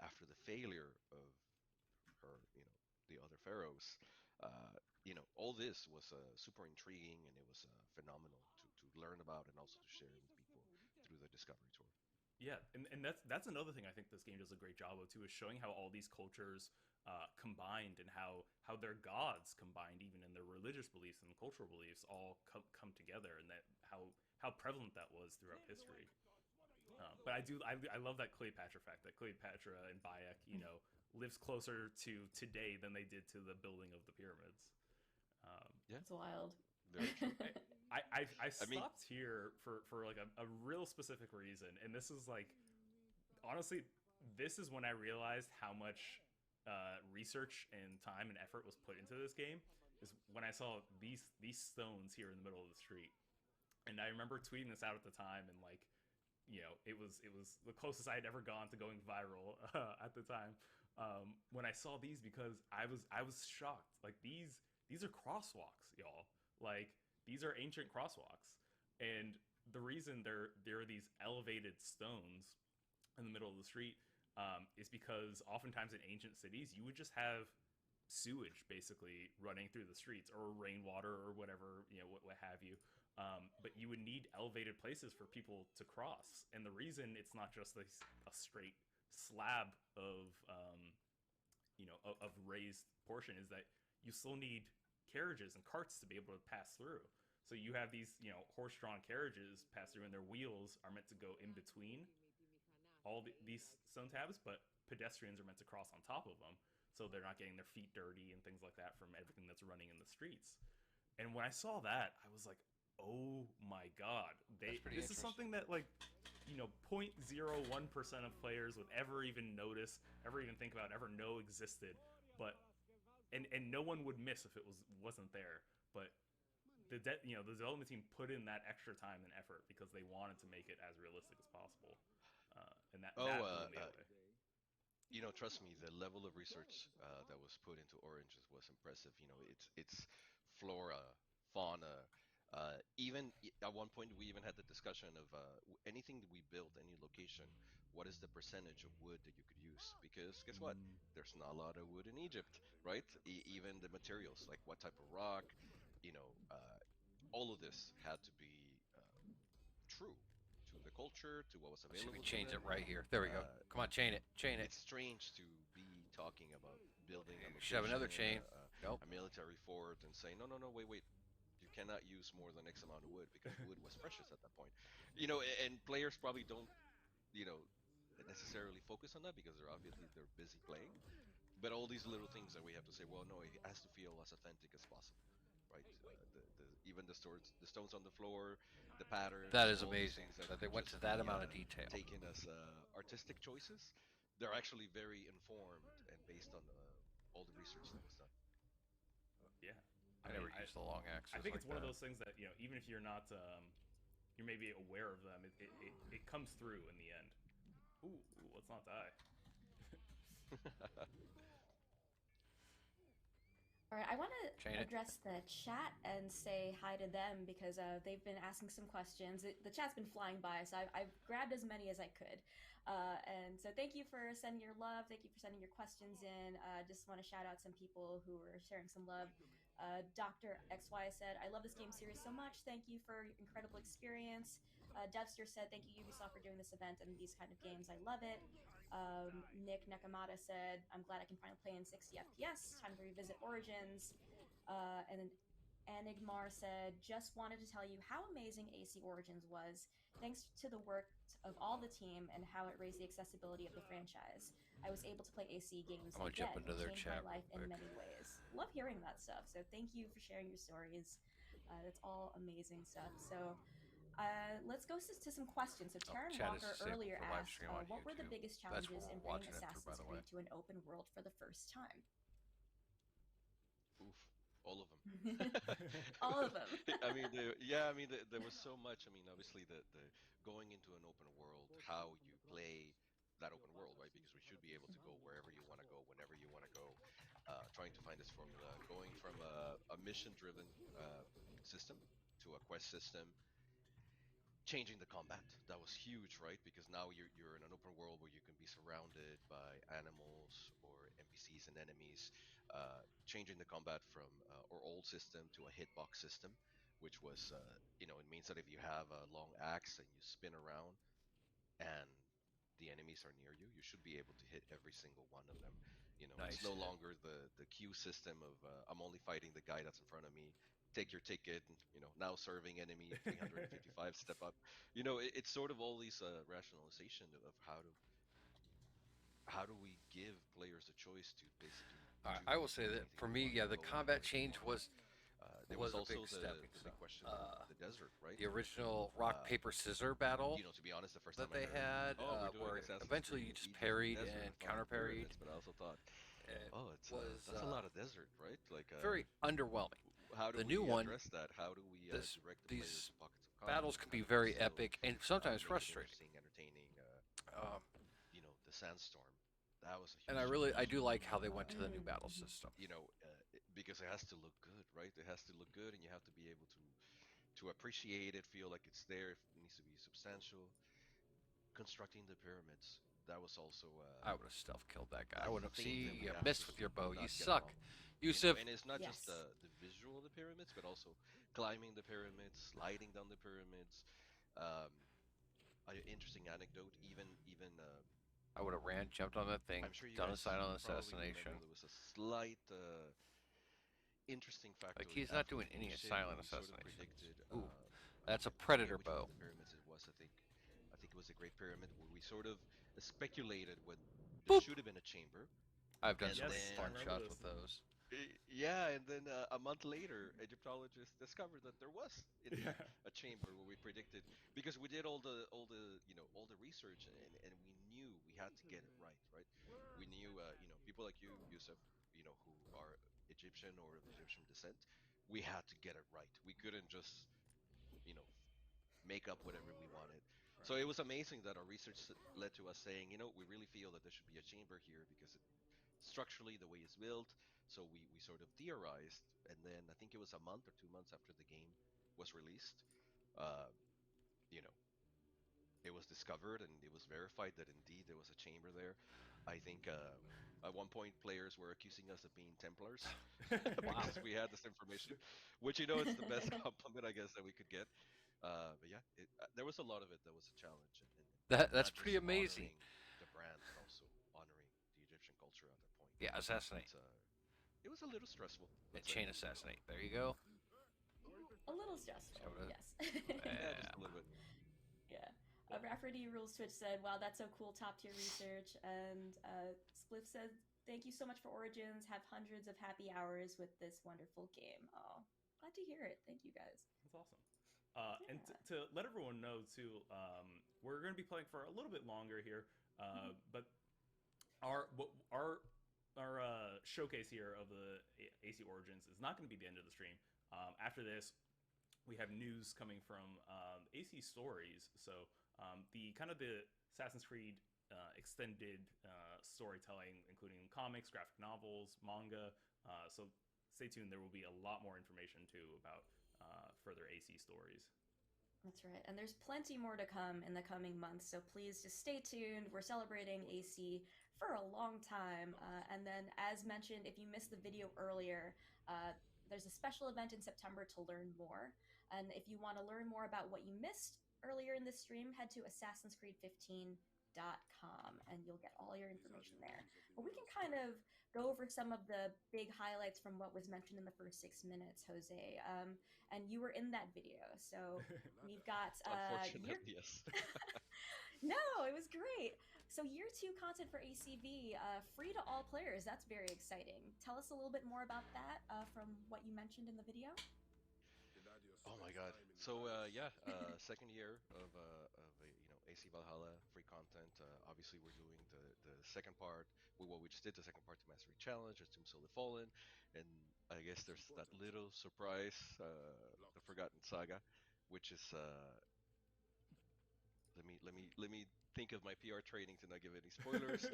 S12: after the failure of her, the other pharaohs. All this was super intriguing, and it was phenomenal to learn about and also to share with people through the Discovery Tour.
S3: Yeah, and that's another thing I think this game does a great job of too, is showing how all these cultures combined, and how their gods combined, even in their religious beliefs and cultural beliefs, all come together, and that how prevalent that was throughout history. But I love that Cleopatra fact, that Cleopatra and Bayek, lives closer to today than they did to the building of the pyramids.
S12: Yeah,
S9: it's wild.
S12: Very true.
S3: I stopped here for like a real specific reason, and this is like, honestly, this is when I realized how much research and time and effort was put into this game, is when I saw these stones here in the middle of the street. And I remember tweeting this out at the time, and like, it was the closest I had ever gone to going viral at the time, when I saw these, because I was shocked. Like, these are crosswalks, y'all. Like, these are ancient crosswalks, and the reason there are these elevated stones in the middle of the street is because oftentimes in ancient cities you would just have sewage basically running through the streets, or rainwater, or whatever, what have you. But you would need elevated places for people to cross, and the reason it's not just a straight slab of of raised portion is that you still need carriages and carts to be able to pass through. So you have these, horse-drawn carriages pass through, and their wheels are meant to go in between all these stone tabs, but pedestrians are meant to cross on top of them, so they're not getting their feet dirty and things like that from everything that's running in the streets. And when I saw that, I was like, oh my god, this is something that, like, 0.01% of players would ever even notice, ever even think about, ever know existed, but and no one would miss if it wasn't there. But the development team put in that extra time and effort because they wanted to make it as realistic as possible, and that blew me away.
S12: Trust me, the level of research that was put into Oranges was impressive. It's flora, fauna. Even at one point, we even had the discussion of anything that we built, any location, what is the percentage of wood that you could use? Because guess what? There's not a lot of wood in Egypt, right? Even the materials, like what type of rock, all of this had to be true to the culture, to what was available.
S6: Should we change it right here? There we go. Come on, chain it.
S12: It's strange to be talking about building a location,
S6: should have another chain.
S12: Nope. A military fort, and saying, no, wait. You cannot use more than X amount of wood, because wood was precious at that point. And players probably don't, necessarily focus on that, because they're busy playing. But all these little things that we have to say, well, no, it has to feel as authentic as possible, right? Even the stones on the floor, the patterns.
S6: That is amazing that they went to that amount of detail.
S12: Taken as artistic choices, they're actually very informed and based on all the research that was done.
S3: Yeah.
S6: I never used the long axes.
S3: I think it's one of those things that, even if you're not, you're maybe aware of them, it comes through in the end. Ooh, let's not die.
S9: All right, I want to address the chat and say hi to them, because they've been asking some questions. The chat's been flying by, so I've grabbed as many as I could. And so thank you for sending your love. Thank you for sending your questions in. Just want to shout out some people who are sharing some love. Dr. XY said, I love this game series so much. Thank you for your incredible experience. Devster said, thank you, Ubisoft, for doing this event and these kind of games. I love it. Nick Nakamata said, I'm glad I can finally play in 60 FPS. Time to revisit Origins. And then Enigmar said, just wanted to tell you how amazing AC Origins was. Thanks to the work of all the team and how it raised the accessibility of the franchise. I was able to play AC games
S6: I'm gonna jump into their chat
S9: my life in many ways. Love hearing that stuff. So thank you for sharing your stories. That's all amazing stuff. So let's go to some questions. So Taryn Walker earlier asked, what were the biggest challenges in bringing Assassin's Creed to an open world for the first time?
S12: Oof, all of them.
S9: All of them.
S12: There was so much. Obviously the going into an open world, how you play that open world, right? Because we should be able to go wherever you want to go, whenever you want to go. Trying to find this formula, going from a mission-driven system to a quest system. Changing the combat, that was huge, right? Because now you're in an open world where you can be surrounded by animals or NPCs and enemies. Changing the combat from our old system to a hitbox system, which was, it means that if you have a long axe and you spin around and the enemies are near you, you should be able to hit every single one of them. You know,
S6: Nice.
S12: it's no longer the queue system of I'm only fighting the guy that's in front of me. Take your ticket, and, you know, now serving enemy 355 step up. You know, it's sort of all these rationalization of how do we give players a choice to basically.
S6: I will say that for me, yeah, the combat change was
S12: there was
S6: a
S12: also
S6: big stepping
S12: the
S6: stone.
S12: big question of the desert, right?
S6: The original rock paper scissor battle.
S12: You know, to be honest, the first
S6: that
S12: time
S6: they
S12: I heard,
S6: had,
S12: we're doing
S6: where
S12: Assassin's
S6: eventually
S12: Creed
S6: you just
S12: Egypt
S6: parried
S12: desert,
S6: and
S12: I thought
S6: counter parried.
S12: pyramids, but I also thought, it's
S6: was
S12: that's a lot of desert, right? Like
S6: very underwhelming.
S12: how do
S6: The
S12: we
S6: new one,
S12: address that? How do we direct the players
S6: these
S12: to pockets of content?
S6: battles can
S12: How
S6: be
S12: do we
S6: very
S12: still,
S6: epic and sometimes
S12: make it
S6: frustrating.
S12: interesting, entertaining. You know, the sandstorm. That was a huge
S6: And I do like how they went to the new battle system.
S12: you know, because it has to look good, right? It has to look good, and you have to be able to appreciate it, feel like it's there. It needs to be substantial. Constructing the pyramids, that was also.
S6: I would have stealth killed that guy. I
S12: a
S6: would have
S12: thing that
S6: seen
S12: we
S6: you
S12: have
S6: missed
S12: to
S6: with your bow.
S12: not
S6: You
S12: get
S6: suck,
S12: wrong.
S6: Yusuf.
S12: And it's not
S9: Yes.
S12: just the visual of the pyramids, but also climbing the pyramids, sliding down the pyramids. Um, an interesting anecdote, even
S6: I would have ran, jumped on that thing,
S12: I'm sure you
S6: done a
S12: guys
S6: silent
S12: probably
S6: assassination.
S12: remember there was a slight interesting factor.
S6: Like he's not
S12: after
S6: doing
S12: the
S6: any
S12: mission
S6: silent
S12: where we sort of
S6: assassinations.
S12: predicted,
S6: Ooh,
S12: I
S6: that's a
S12: forget
S6: predator
S12: which one
S6: bow.
S12: of the pyramids it was. I think it was the Great Pyramid, where we sort of speculated what there should have been a chamber.
S6: I've done
S12: and
S6: some
S12: then,
S6: fun shots with those.
S12: Yeah, and then a month later, Egyptologists discovered that there was indeed a chamber where we predicted, because we did all the research, and we knew we had to get it right. We knew people like you, Yusuf, who are Egyptian or of Egyptian descent, we had to get it right. We couldn't just make up whatever we wanted. So it was amazing that our research led to us saying, we really feel that there should be a chamber here because structurally the way it's built. So we sort of theorized, and then I think it was a month or 2 months after the game was released, uh, you know, it was discovered and it was verified that indeed there was a chamber there. I think at one point players were accusing us of being Templars because we had this information, which it's the best compliment I guess that we could get. But yeah, there was a lot of it that was a challenge, and
S6: That's
S12: not
S6: pretty
S12: just
S6: amazing.
S12: honoring the brand, but also honoring the Egyptian culture at that point.
S6: Yeah, assassinate.
S12: It was a little stressful.
S6: And chain assassinate. There you go.
S9: A little stressful, yes.
S12: Yeah, just a little bit.
S9: Yeah. Rafferty Rules Twitch said, "Wow, that's so cool, top tier research." And Spliff said, "Thank you so much for Origins. Have hundreds of happy hours with this wonderful game." Oh, glad to hear it. Thank you guys.
S3: That's awesome. And to let everyone know too, we're going to be playing for a little bit longer here, but our showcase here of the AC Origins is not going to be the end of the stream. After this, we have news coming from AC Stories. So the Assassin's Creed extended storytelling, including comics, graphic novels, manga. So stay tuned. There will be a lot more information too about further AC stories.
S9: That's right. And there's plenty more to come in the coming months, so please just stay tuned. We're celebrating AC for a long time. And then, as mentioned, if you missed the video earlier, there's a special event in September to learn more. And if you want to learn more about what you missed earlier in the stream, head to assassinscreed15.com and you'll get all your information there. But we can kind of go over some of the big highlights from what was mentioned in the first 6 minutes, Jose. And you were in that video, so we've got
S12: unfortunately, yes.
S9: No, it was great. So year 2 content for ACV, free to all players. That's very exciting. Tell us a little bit more about that from what you mentioned in the video.
S12: Oh my God! So second year of AC Valhalla free content. Obviously, we're doing the second part. What we just did, the second part to Mastery Challenge, is Tombstone the Fallen, and I guess there's that little surprise, the Forgotten Saga, which is let me think of my PR training to not give any spoilers.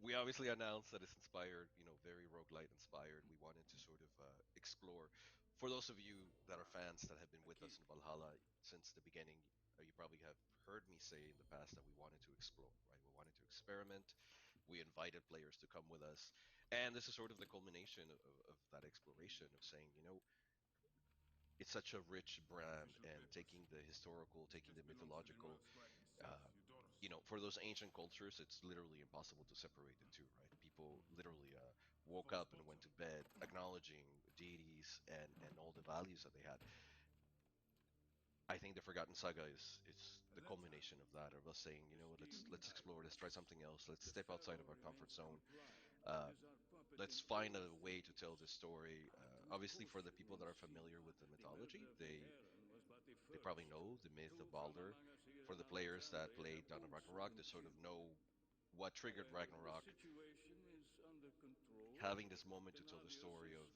S12: We obviously announced that it's inspired, very roguelite inspired. We wanted to sort of explore. For those of you that are fans that have been with us in Valhalla since the beginning, you probably have heard me say in the past that we wanted to explore, right? We wanted to experiment. We invited players to come with us. And this is sort of the culmination of that exploration of saying, it's such a rich brand, and taking the historical, taking the mythological, for those ancient cultures, it's literally impossible to separate the two, right? People literally woke up and went to bed acknowledging deities and all the values that they had. I think the Forgotten Saga is the culmination of that, of us saying, what, let's explore, let's try something else, let's step outside of our comfort zone. Let's find a way to tell this story. Obviously, for the people that are familiar with the mythology, they probably know the myth of Baldur. For the players that played Dawn of Ragnarok, they sort of know what triggered Ragnarok. Having this moment to tell the story of,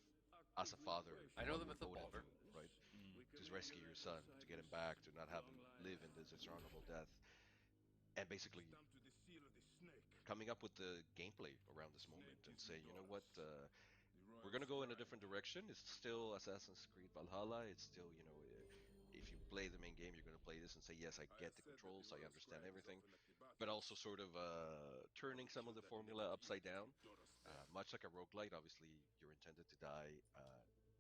S12: as a father,
S6: I know the
S12: what
S6: myth of
S12: Odin
S6: Baldur.
S12: do, right? To rescue your son, to get him back, to not have him live in this dishonorable death, and basically coming up with the gameplay around this moment and say, you know what, we're gonna go in a different direction. It's still Assassin's Creed Valhalla. It's still, if you play the main game, you're gonna play this and say, yes, I get the controls, I understand everything, but also sort of turning some of the formula upside down. Much like a roguelite, obviously, you're intended to die.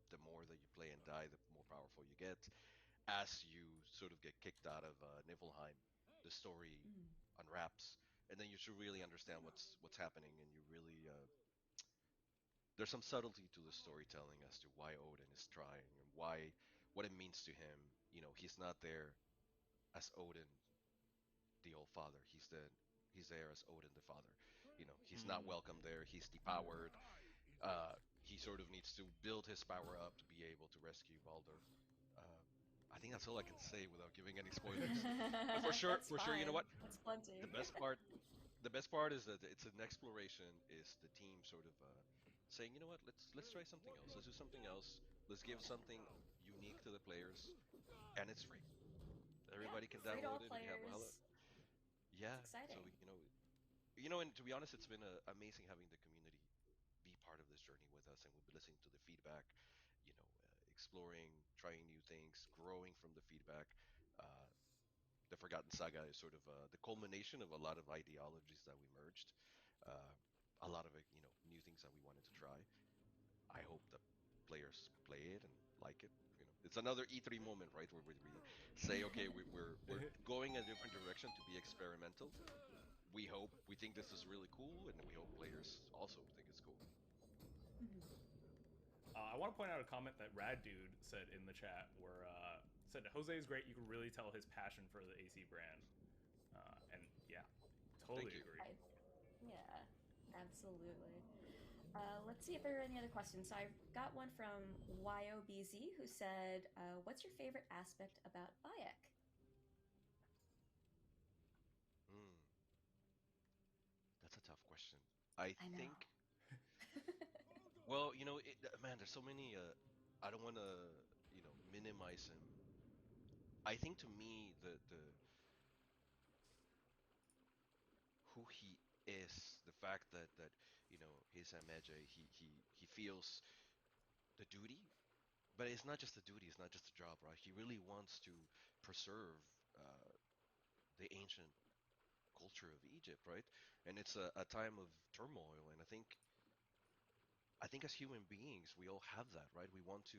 S12: The more that you play and die, the more powerful you get. As you sort of get kicked out of Niflheim, the story unwraps, and then you should really understand what's happening, and you really there's some subtlety to the storytelling as to why Odin is trying and what it means to him. He's not there as Odin, the old father. He's there as Odin, the father. He's not welcome there. He's depowered. He sort of needs to build his power up to be able to rescue Baldur. I think that's all I can say without giving any spoilers. But for sure, you know what?
S9: That's plenty.
S12: The best part is that it's an exploration. Is the team sort of saying, you know what? Let's try something else. Let's do something else. Let's give something unique to the players, and it's free. Everybody can download it if you have Valhalla. Yeah.
S9: It's exciting.
S12: So and to be honest, it's been amazing having the community be part of this journey with us, and we'll be listening to the feedback. Exploring, trying new things, growing from the feedback. The Forgotten Saga is sort of the culmination of a lot of ideologies that we merged. A lot of new things that we wanted to try. I hope that players play it and like it. It's another E3 moment, right, where we say, okay, we're going a different direction to be experimental. We think this is really cool, and we hope players also think it's cool.
S3: I want to point out a comment that Rad Dude said in the chat, where said Jose is great. You can really tell his passion for the AC brand, and yeah, totally agree.
S9: Yeah, absolutely. Let's see if there are any other questions. So I've got one from YOBZ who said, "What's your favorite aspect about Bayek?"
S12: That's a tough question. I think.
S9: Know.
S12: Well, man, there's so many. I don't want to, minimize him. I think to me, the who he is, the fact that he's a mage, he feels the duty, but it's not just a duty. It's not just a job, right? He really wants to preserve the ancient culture of Egypt, right? And it's a time of turmoil, and I think as human beings, we all have that, right? We want to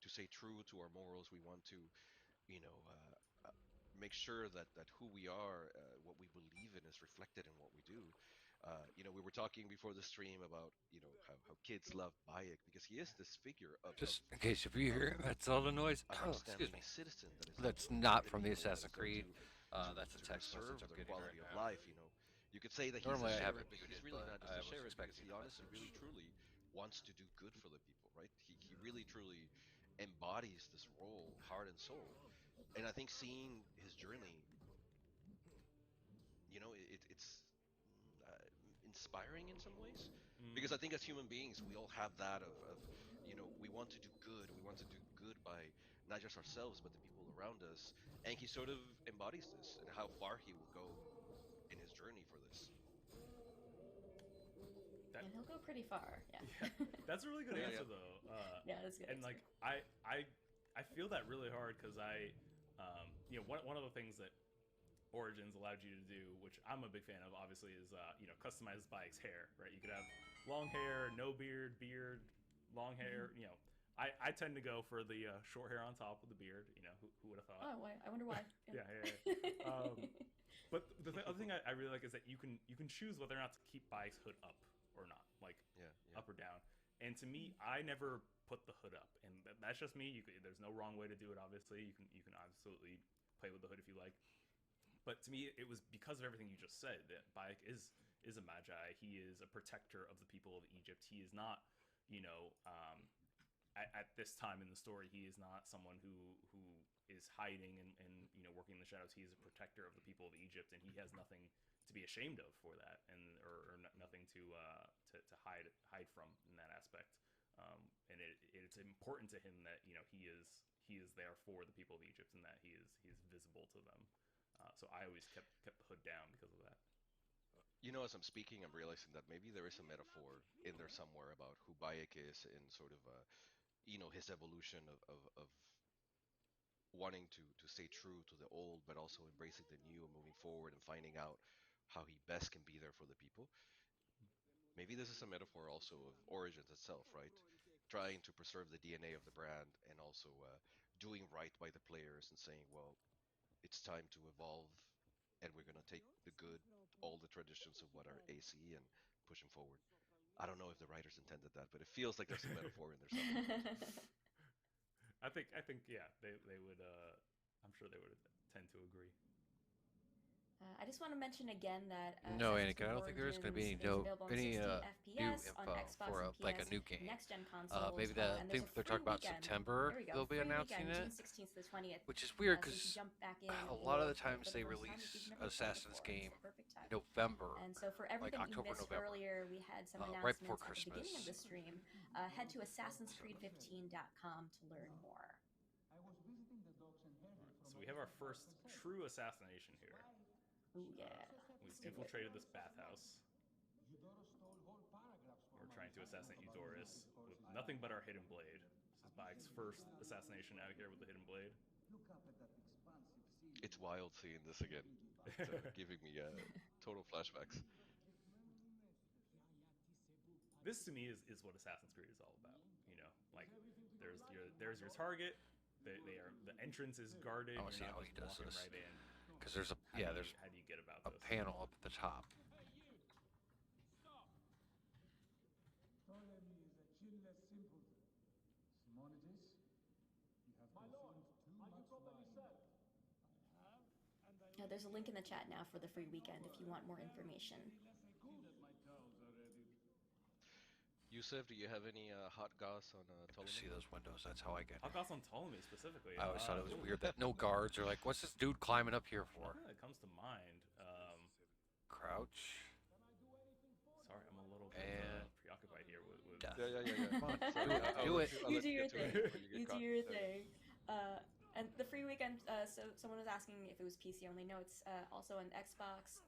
S12: stay true to our morals. We want to, make sure that who we are, what we believe in, is reflected in what we do. We were talking before the stream about, how kids love Bayek because he is this figure of.
S6: Just in case if you hear, that's all the noise. Oh, excuse me.
S12: Citizen
S6: that's not from the Assassin's Creed. That's a text message I'm getting
S12: quality
S6: right
S12: of
S6: now.
S12: life. You could say that he's
S6: Normally
S12: a
S6: I have
S12: sheriff,
S6: it
S12: but
S6: muted,
S12: he's really
S6: but
S12: not
S6: I
S12: just a
S6: was
S12: sheriff because
S6: expecting
S12: he
S6: a
S12: honestly,
S6: message.
S12: really, truly wants to do good for the people, right? He really, truly embodies this role, heart and soul. And I think seeing his journey, it's inspiring in some ways. Because I think as human beings, we all have that of we want to do good. We want to do good by not just ourselves, but the people around us. And he sort of embodies this and how far he will go in his journey for this.
S9: And he'll go pretty far, yeah.
S3: That's a really good answer, though.
S9: Yeah, that's good.
S3: And
S9: answer.
S3: I feel that really hard because one of the things that Origins allowed you to do, which I'm a big fan of, obviously, is customize Bayek's hair, right? You could have long hair, no beard, long hair, I tend to go for the short hair on top with the beard. You know, who would have thought?
S9: Oh, why? I wonder why.
S3: Yeah. But the other thing I really like is that you can choose whether or not to keep Bayek's hood up or not, like up or down. And to me, I never put the hood up, and that's just me. There's no wrong way to do it. Obviously, you can absolutely play with the hood if you like. But to me, it was because of everything you just said that Bayek is a magi. He is a protector of the people of Egypt. He is not, at this time in the story, he is not someone who is hiding and working in the shadows. He is a protector of the people of Egypt, and he has nothing to be ashamed of for that, and or nothing to hide from in that aspect. And it's important to him that he is there for the people of Egypt, and that he is visible to them. So I always kept the hood down because of that.
S12: As I'm speaking, I'm realizing that maybe there is a metaphor in there somewhere about who Bayek is and sort of his evolution of wanting to stay true to the old, but also embracing the new and moving forward and finding out how he best can be there for the people. Maybe this is a metaphor also of Origins itself, right? Trying to preserve the DNA of the brand and also doing right by the players and saying, well, it's time to evolve and we're going to take the good, all the traditions of what are AC and push them forward. I don't know if the writers intended that, but it feels like there's a metaphor in there somewhere.
S3: I think yeah, they would. I'm sure they would tend to agree.
S9: I just want to mention again that
S6: no,
S9: Assassin's
S6: Anakin, I don't think there's going to be any new info for like a new game.
S9: Next-gen consoles,
S6: maybe
S9: and
S6: they're talking about September. They'll be announcing it,
S9: June 16th to the 20th.
S6: Which is weird because
S9: a
S6: lot of the times they release Assassin's game November,
S9: and so for everything
S6: like October,
S9: you missed
S6: November,
S9: earlier, we had some announcements
S6: right before
S9: at the
S6: Christmas.
S9: beginning of the stream. Head to Assassin'sCreed15.com to learn more.
S3: So we have our first true assassination here.
S9: Ooh, yeah.
S3: We've infiltrated this bathhouse. We're trying to assassinate Eudorus with nothing but our hidden blade. This is Bayek's first assassination out here with the hidden blade.
S12: It's wild seeing this again. It's, giving me total flashbacks.
S3: This to me is what Assassin's Creed is all about. Like there's your target. The entrance is guarded.
S6: I want to see how he does this.
S3: Right in.
S6: Because there's a
S3: how do you get about
S6: a
S3: this?
S6: panel up at the top.
S9: There's a link in the chat now for the free weekend if you want more information.
S12: Yusef, do you have any hot goss on Ptolemy?
S6: See those windows. That's how I get.
S3: Hot goss on Ptolemy specifically.
S6: I always thought it was weird that no guards are like, what's this dude climbing up here for?
S3: That comes to mind.
S6: Crouch.
S3: Sorry, I'm a little preoccupied here with
S6: death.
S12: Yeah.
S6: Come on,
S12: do it.
S9: You do your thing. You do your thing. And the free weekend, so someone was asking if it was PC only. No, it's also on Xbox,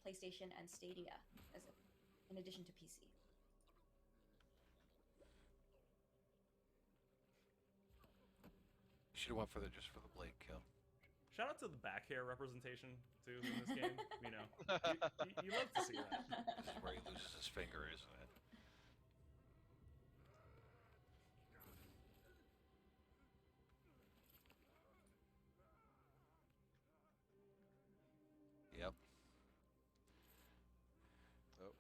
S9: PlayStation, and Stadia, in addition to PC.
S6: Should have went for just for the blade kill.
S3: Shout out to the back hair representation too in this game. You love to see that.
S6: This is where he loses his finger, isn't it? Yep.
S12: Oh.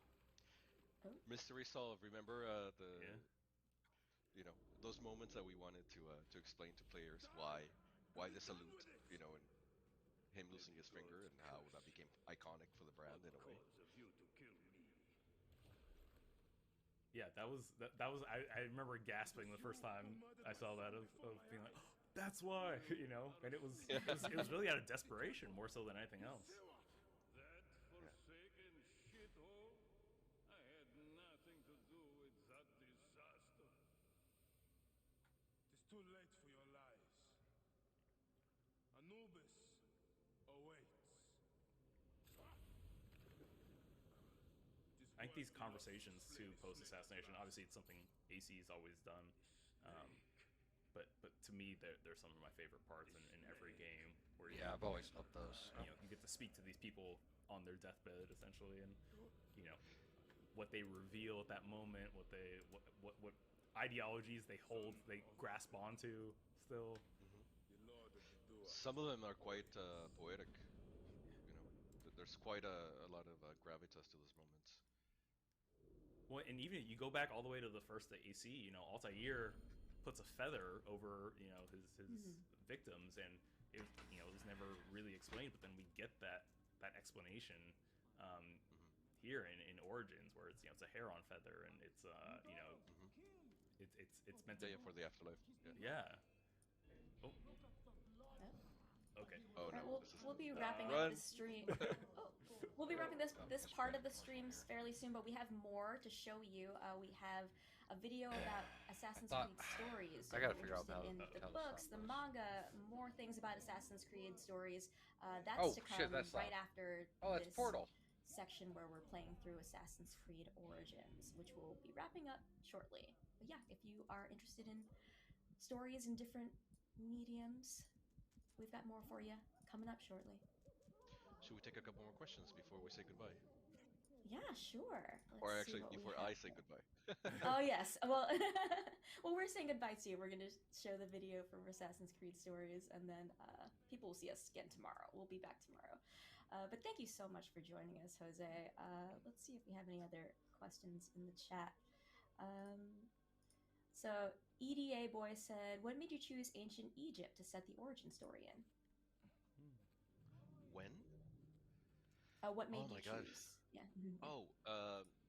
S12: Mystery Solved. Remember those moments that we wanted to explain to players why the salute, and him losing his finger and how that became iconic for the brand in a way.
S3: Yeah, that was I remember gasping the first time I saw that of being like, oh, that's why, and it was really out of desperation more so than anything else.
S13: Too late for your lies. Anubis awaits.
S3: I think these conversations too post-assassination, obviously it's something AC's always done, but to me they're some of my favorite parts in every game. Where
S6: I've always loved those.
S3: You get to speak to these people on their deathbed essentially, and what they reveal at that moment, what ideologies they hold, they grasp onto still.
S12: Some of them are quite poetic. You know, there's quite a lot of gravitas to those moments.
S3: Well, and even you go back all the way to the first AC, you know, Altair puts a feather over, you know, his victims, and it, you know, it was never really explained. But then we get that explanation here in Origins, where it's, you know, it's a heron feather, and it's you know, it's meant to
S12: for the afterlife.
S3: Yeah. Oh. Okay.
S12: Oh no.
S9: We'll be wrapping up this stream. We'll be wrapping this part of the streams fairly soon, but we have more to show you. We have a video about Assassin's Creed stories.
S6: I gotta figure out how
S9: in the books, the manga, more things about Assassin's Creed stories. That's to come right after this
S6: Portal
S9: section where we're playing through Assassin's Creed Origins, which we'll be wrapping up shortly. But yeah, if you are interested in stories in different mediums, we've got more for you coming up shortly.
S12: Should we take a couple more questions before we say goodbye?
S9: Yeah, sure.
S12: Or actually, before I say goodbye.
S9: Oh yes. Well, well, we're saying goodbye to you. We're going to show the video from Assassin's Creed Stories, and then people will see us again tomorrow. We'll be back tomorrow. But thank you so much for joining us, Jose. Let's see if we have any other questions in the chat. So EDA Boy said, "What made you choose ancient Egypt to set the origin story in?"
S12: When?
S9: What made
S12: oh
S9: you
S12: my God.
S9: choose? Yeah.
S12: Oh,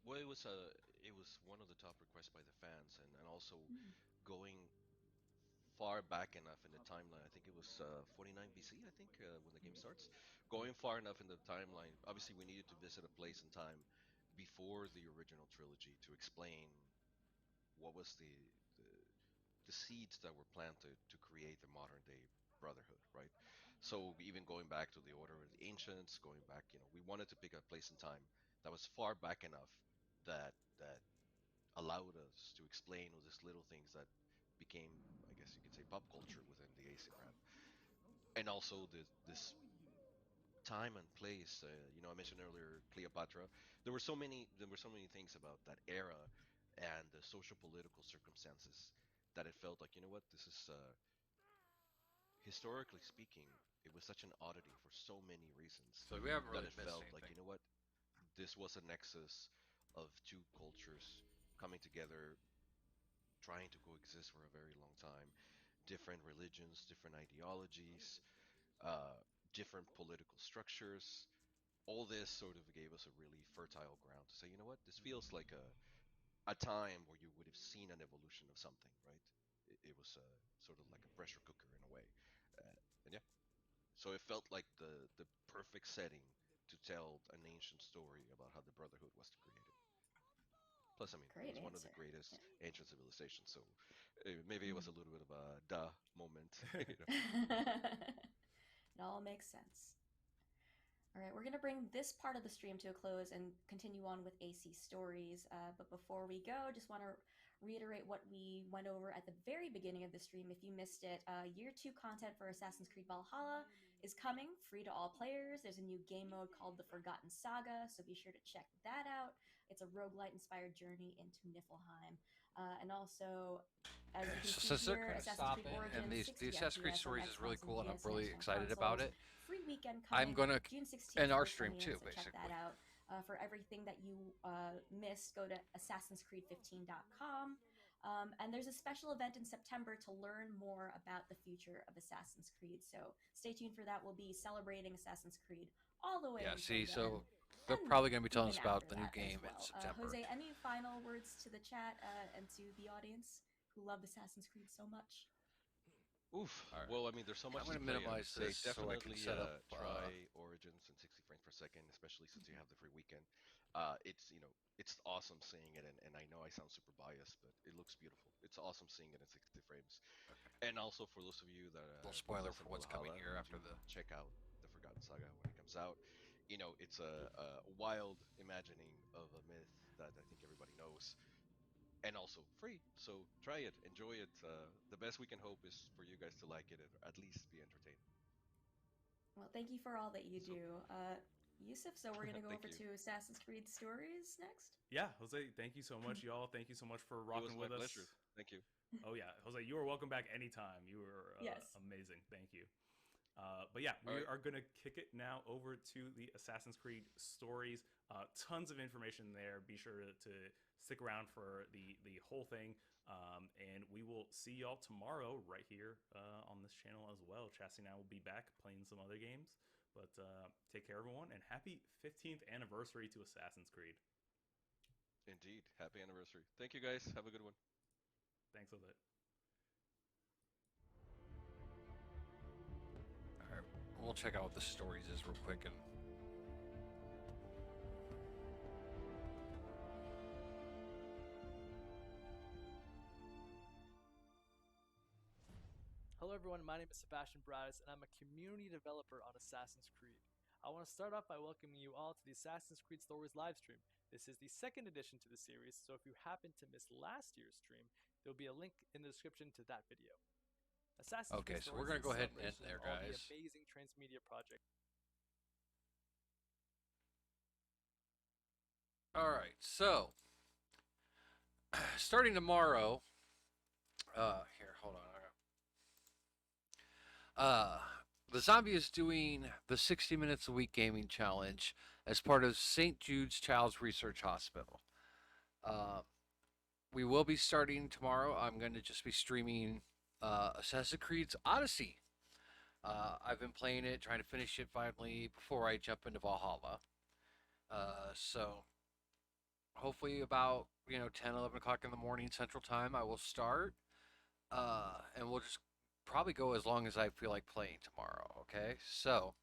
S12: well, it was one of the top requests by the fans, and also going far back enough in the timeline. I think it was 49 BC. I think when the game starts, going far enough in the timeline. Obviously, we needed to visit a place and time before the original trilogy to explain what was the seeds that were planted to create the modern day Brotherhood, right? So even going back to the Order of the Ancients, going back, you know, we wanted to pick a place and time that was far back enough that allowed us to explain all these little things that became, I guess you could say, pop culture within the AC brand, and also this time and place. You know, I mentioned earlier Cleopatra. There were so many things about that era and the social political circumstances that it felt like, you know what, this is historically speaking, it was such an oddity for so many reasons.
S6: So we haven't really
S12: that it
S6: missed
S12: felt
S6: anything.
S12: like, you know what, this was a nexus of two cultures coming together, trying to coexist for a very long time. Different religions, different ideologies, different political structures. All this sort of gave us a really fertile ground to say, you know what, this feels like a time where you would have seen an evolution of something, right? It was sort of like a pressure cooker in a way, and yeah. So it felt like the perfect setting to tell an ancient story about how the Brotherhood was created. Plus, I mean,
S9: Great
S12: it was one of the greatest ancient civilizations, so maybe it was a little bit of a duh moment. You know?
S9: It all makes sense. All right, we're going to bring this part of the stream to a close and continue on with AC Stories. But before we go, just want to reiterate what we went over at the very beginning of the stream. If you missed it, Year 2 content for Assassin's Creed Valhalla is coming, free to all players. There's a new game mode called The Forgotten Saga, so be sure to check that out. It's a roguelite-inspired journey into Niflheim. And also, as you can see here, Assassin's Creed Origins,
S6: and the
S9: 60
S6: Assassin's Creed
S9: FPS on
S6: Stories is really
S9: Xbox
S6: cool, and I'm
S9: PS
S6: really
S9: Next-Gen
S6: excited
S9: consoles.
S6: about it.
S9: Free weekend coming.
S6: I'm gonna
S9: June 16th
S6: end our
S9: to
S6: stream
S9: 20th,
S6: too,
S9: so check
S6: basically.
S9: that out. For everything that you missed, go to AssassinsCreed15.com. And there's a special event in September to learn more about the future of Assassin's Creed. So stay tuned for that. We'll be celebrating Assassin's Creed all the way.
S6: Yeah,
S9: until
S6: see,
S9: then,
S6: so they're
S9: and
S6: probably going to be telling us
S9: even
S6: about
S9: after
S6: the new
S9: that as
S6: game in
S9: well.
S6: September.
S9: Jose, any final words to the chat and to the audience who love Assassin's Creed so much?
S12: Oof.
S6: Right.
S12: Well, I mean, there's so much
S6: I'm
S12: to
S6: going to
S12: play. I would
S6: minimize
S12: say
S6: this so I can
S12: definitely
S6: set up.
S12: try Origins in 60 frames per second, especially since you have the free weekend. It's, you know, it's awesome seeing it, and I know I sound super biased, but it looks beautiful. It's awesome seeing it in 60 frames. And also for those of you that
S6: little spoiler
S12: possess
S6: for what's coming
S12: Valhalla,
S6: here after the
S12: check out the Forgotten Saga when it comes out. You know, it's a wild imagining of a myth that I think everybody knows. And also free, so try it, enjoy it. The best we can hope is for you guys to like it and at least be entertained.
S9: Well, thank you for all that you do. Yusuf, so we're going to go over
S12: Thank you.
S9: to Assassin's Creed Stories next.
S3: Yeah, Jose, thank you so much, y'all. Thank you so much for rocking
S12: my
S3: with us.
S12: pleasure. Thank you.
S3: Oh yeah, Jose, you are welcome back anytime. You were
S9: Yes.
S3: amazing. Thank you. But yeah, we are going to kick it now over to the Assassin's Creed stories. Tons of information there. Be sure to stick around for the whole thing. And we will see y'all tomorrow right here on this channel as well. Chassis and I will be back playing some other games. But take care, everyone, and happy 15th anniversary to Assassin's Creed.
S12: Indeed. Happy anniversary. Thank you, guys. Have a good one.
S3: Thanks, Jose.
S6: All right, we'll check out what the stories is real quick and.
S14: Hello everyone, my name is Sebastian Bratis and I'm a community developer on Assassin's Creed. I want to start off by welcoming you all to the Assassin's Creed Stories livestream. This is the second edition to the series, so if you happen to miss last year's stream, there will be a link in the description to that video. Assassin's Creed
S6: so
S14: Stories
S6: we're going to
S14: is
S6: go
S14: a
S6: ahead and end
S14: celebration
S6: there,
S14: of all the
S6: guys.
S14: amazing transmedia project.
S6: All right, so starting tomorrow, here, hold on. The Zombie is doing the 60 minutes a week gaming challenge as part of St. Jude's Child's Research Hospital. We will be starting tomorrow. I'm going to just be streaming Assassin's Creed Odyssey. I've been playing it, trying to finish it finally before I jump into Valhalla. So hopefully about 10, 11 o'clock in the morning Central Time, I will start. And we'll just probably go as long as I feel like playing tomorrow, okay? So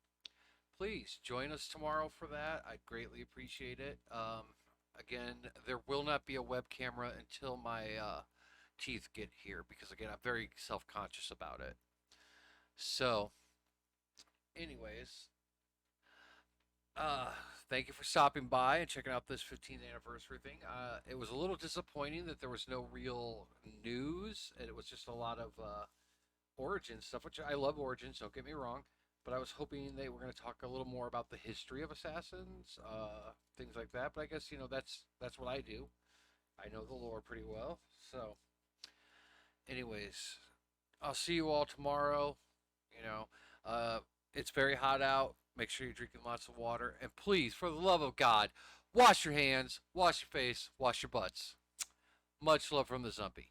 S6: please join us tomorrow for that. I'd greatly appreciate it. Again, there will not be a web camera until my teeth get here because, again, I'm very self-conscious about it. So, anyways, thank you for stopping by and checking out this 15th anniversary thing. It was a little disappointing that there was no real news, and it was just a lot of Origins stuff, which I love Origins, don't get me wrong, but I was hoping they were going to talk a little more about the history of Assassins, things like that, but I guess, that's what I do. I know the lore pretty well, so anyways, I'll see you all tomorrow. It's very hot out. Make sure you're drinking lots of water, and please, for the love of God, wash your hands, wash your face, wash your butts. Much love from the Zumpy.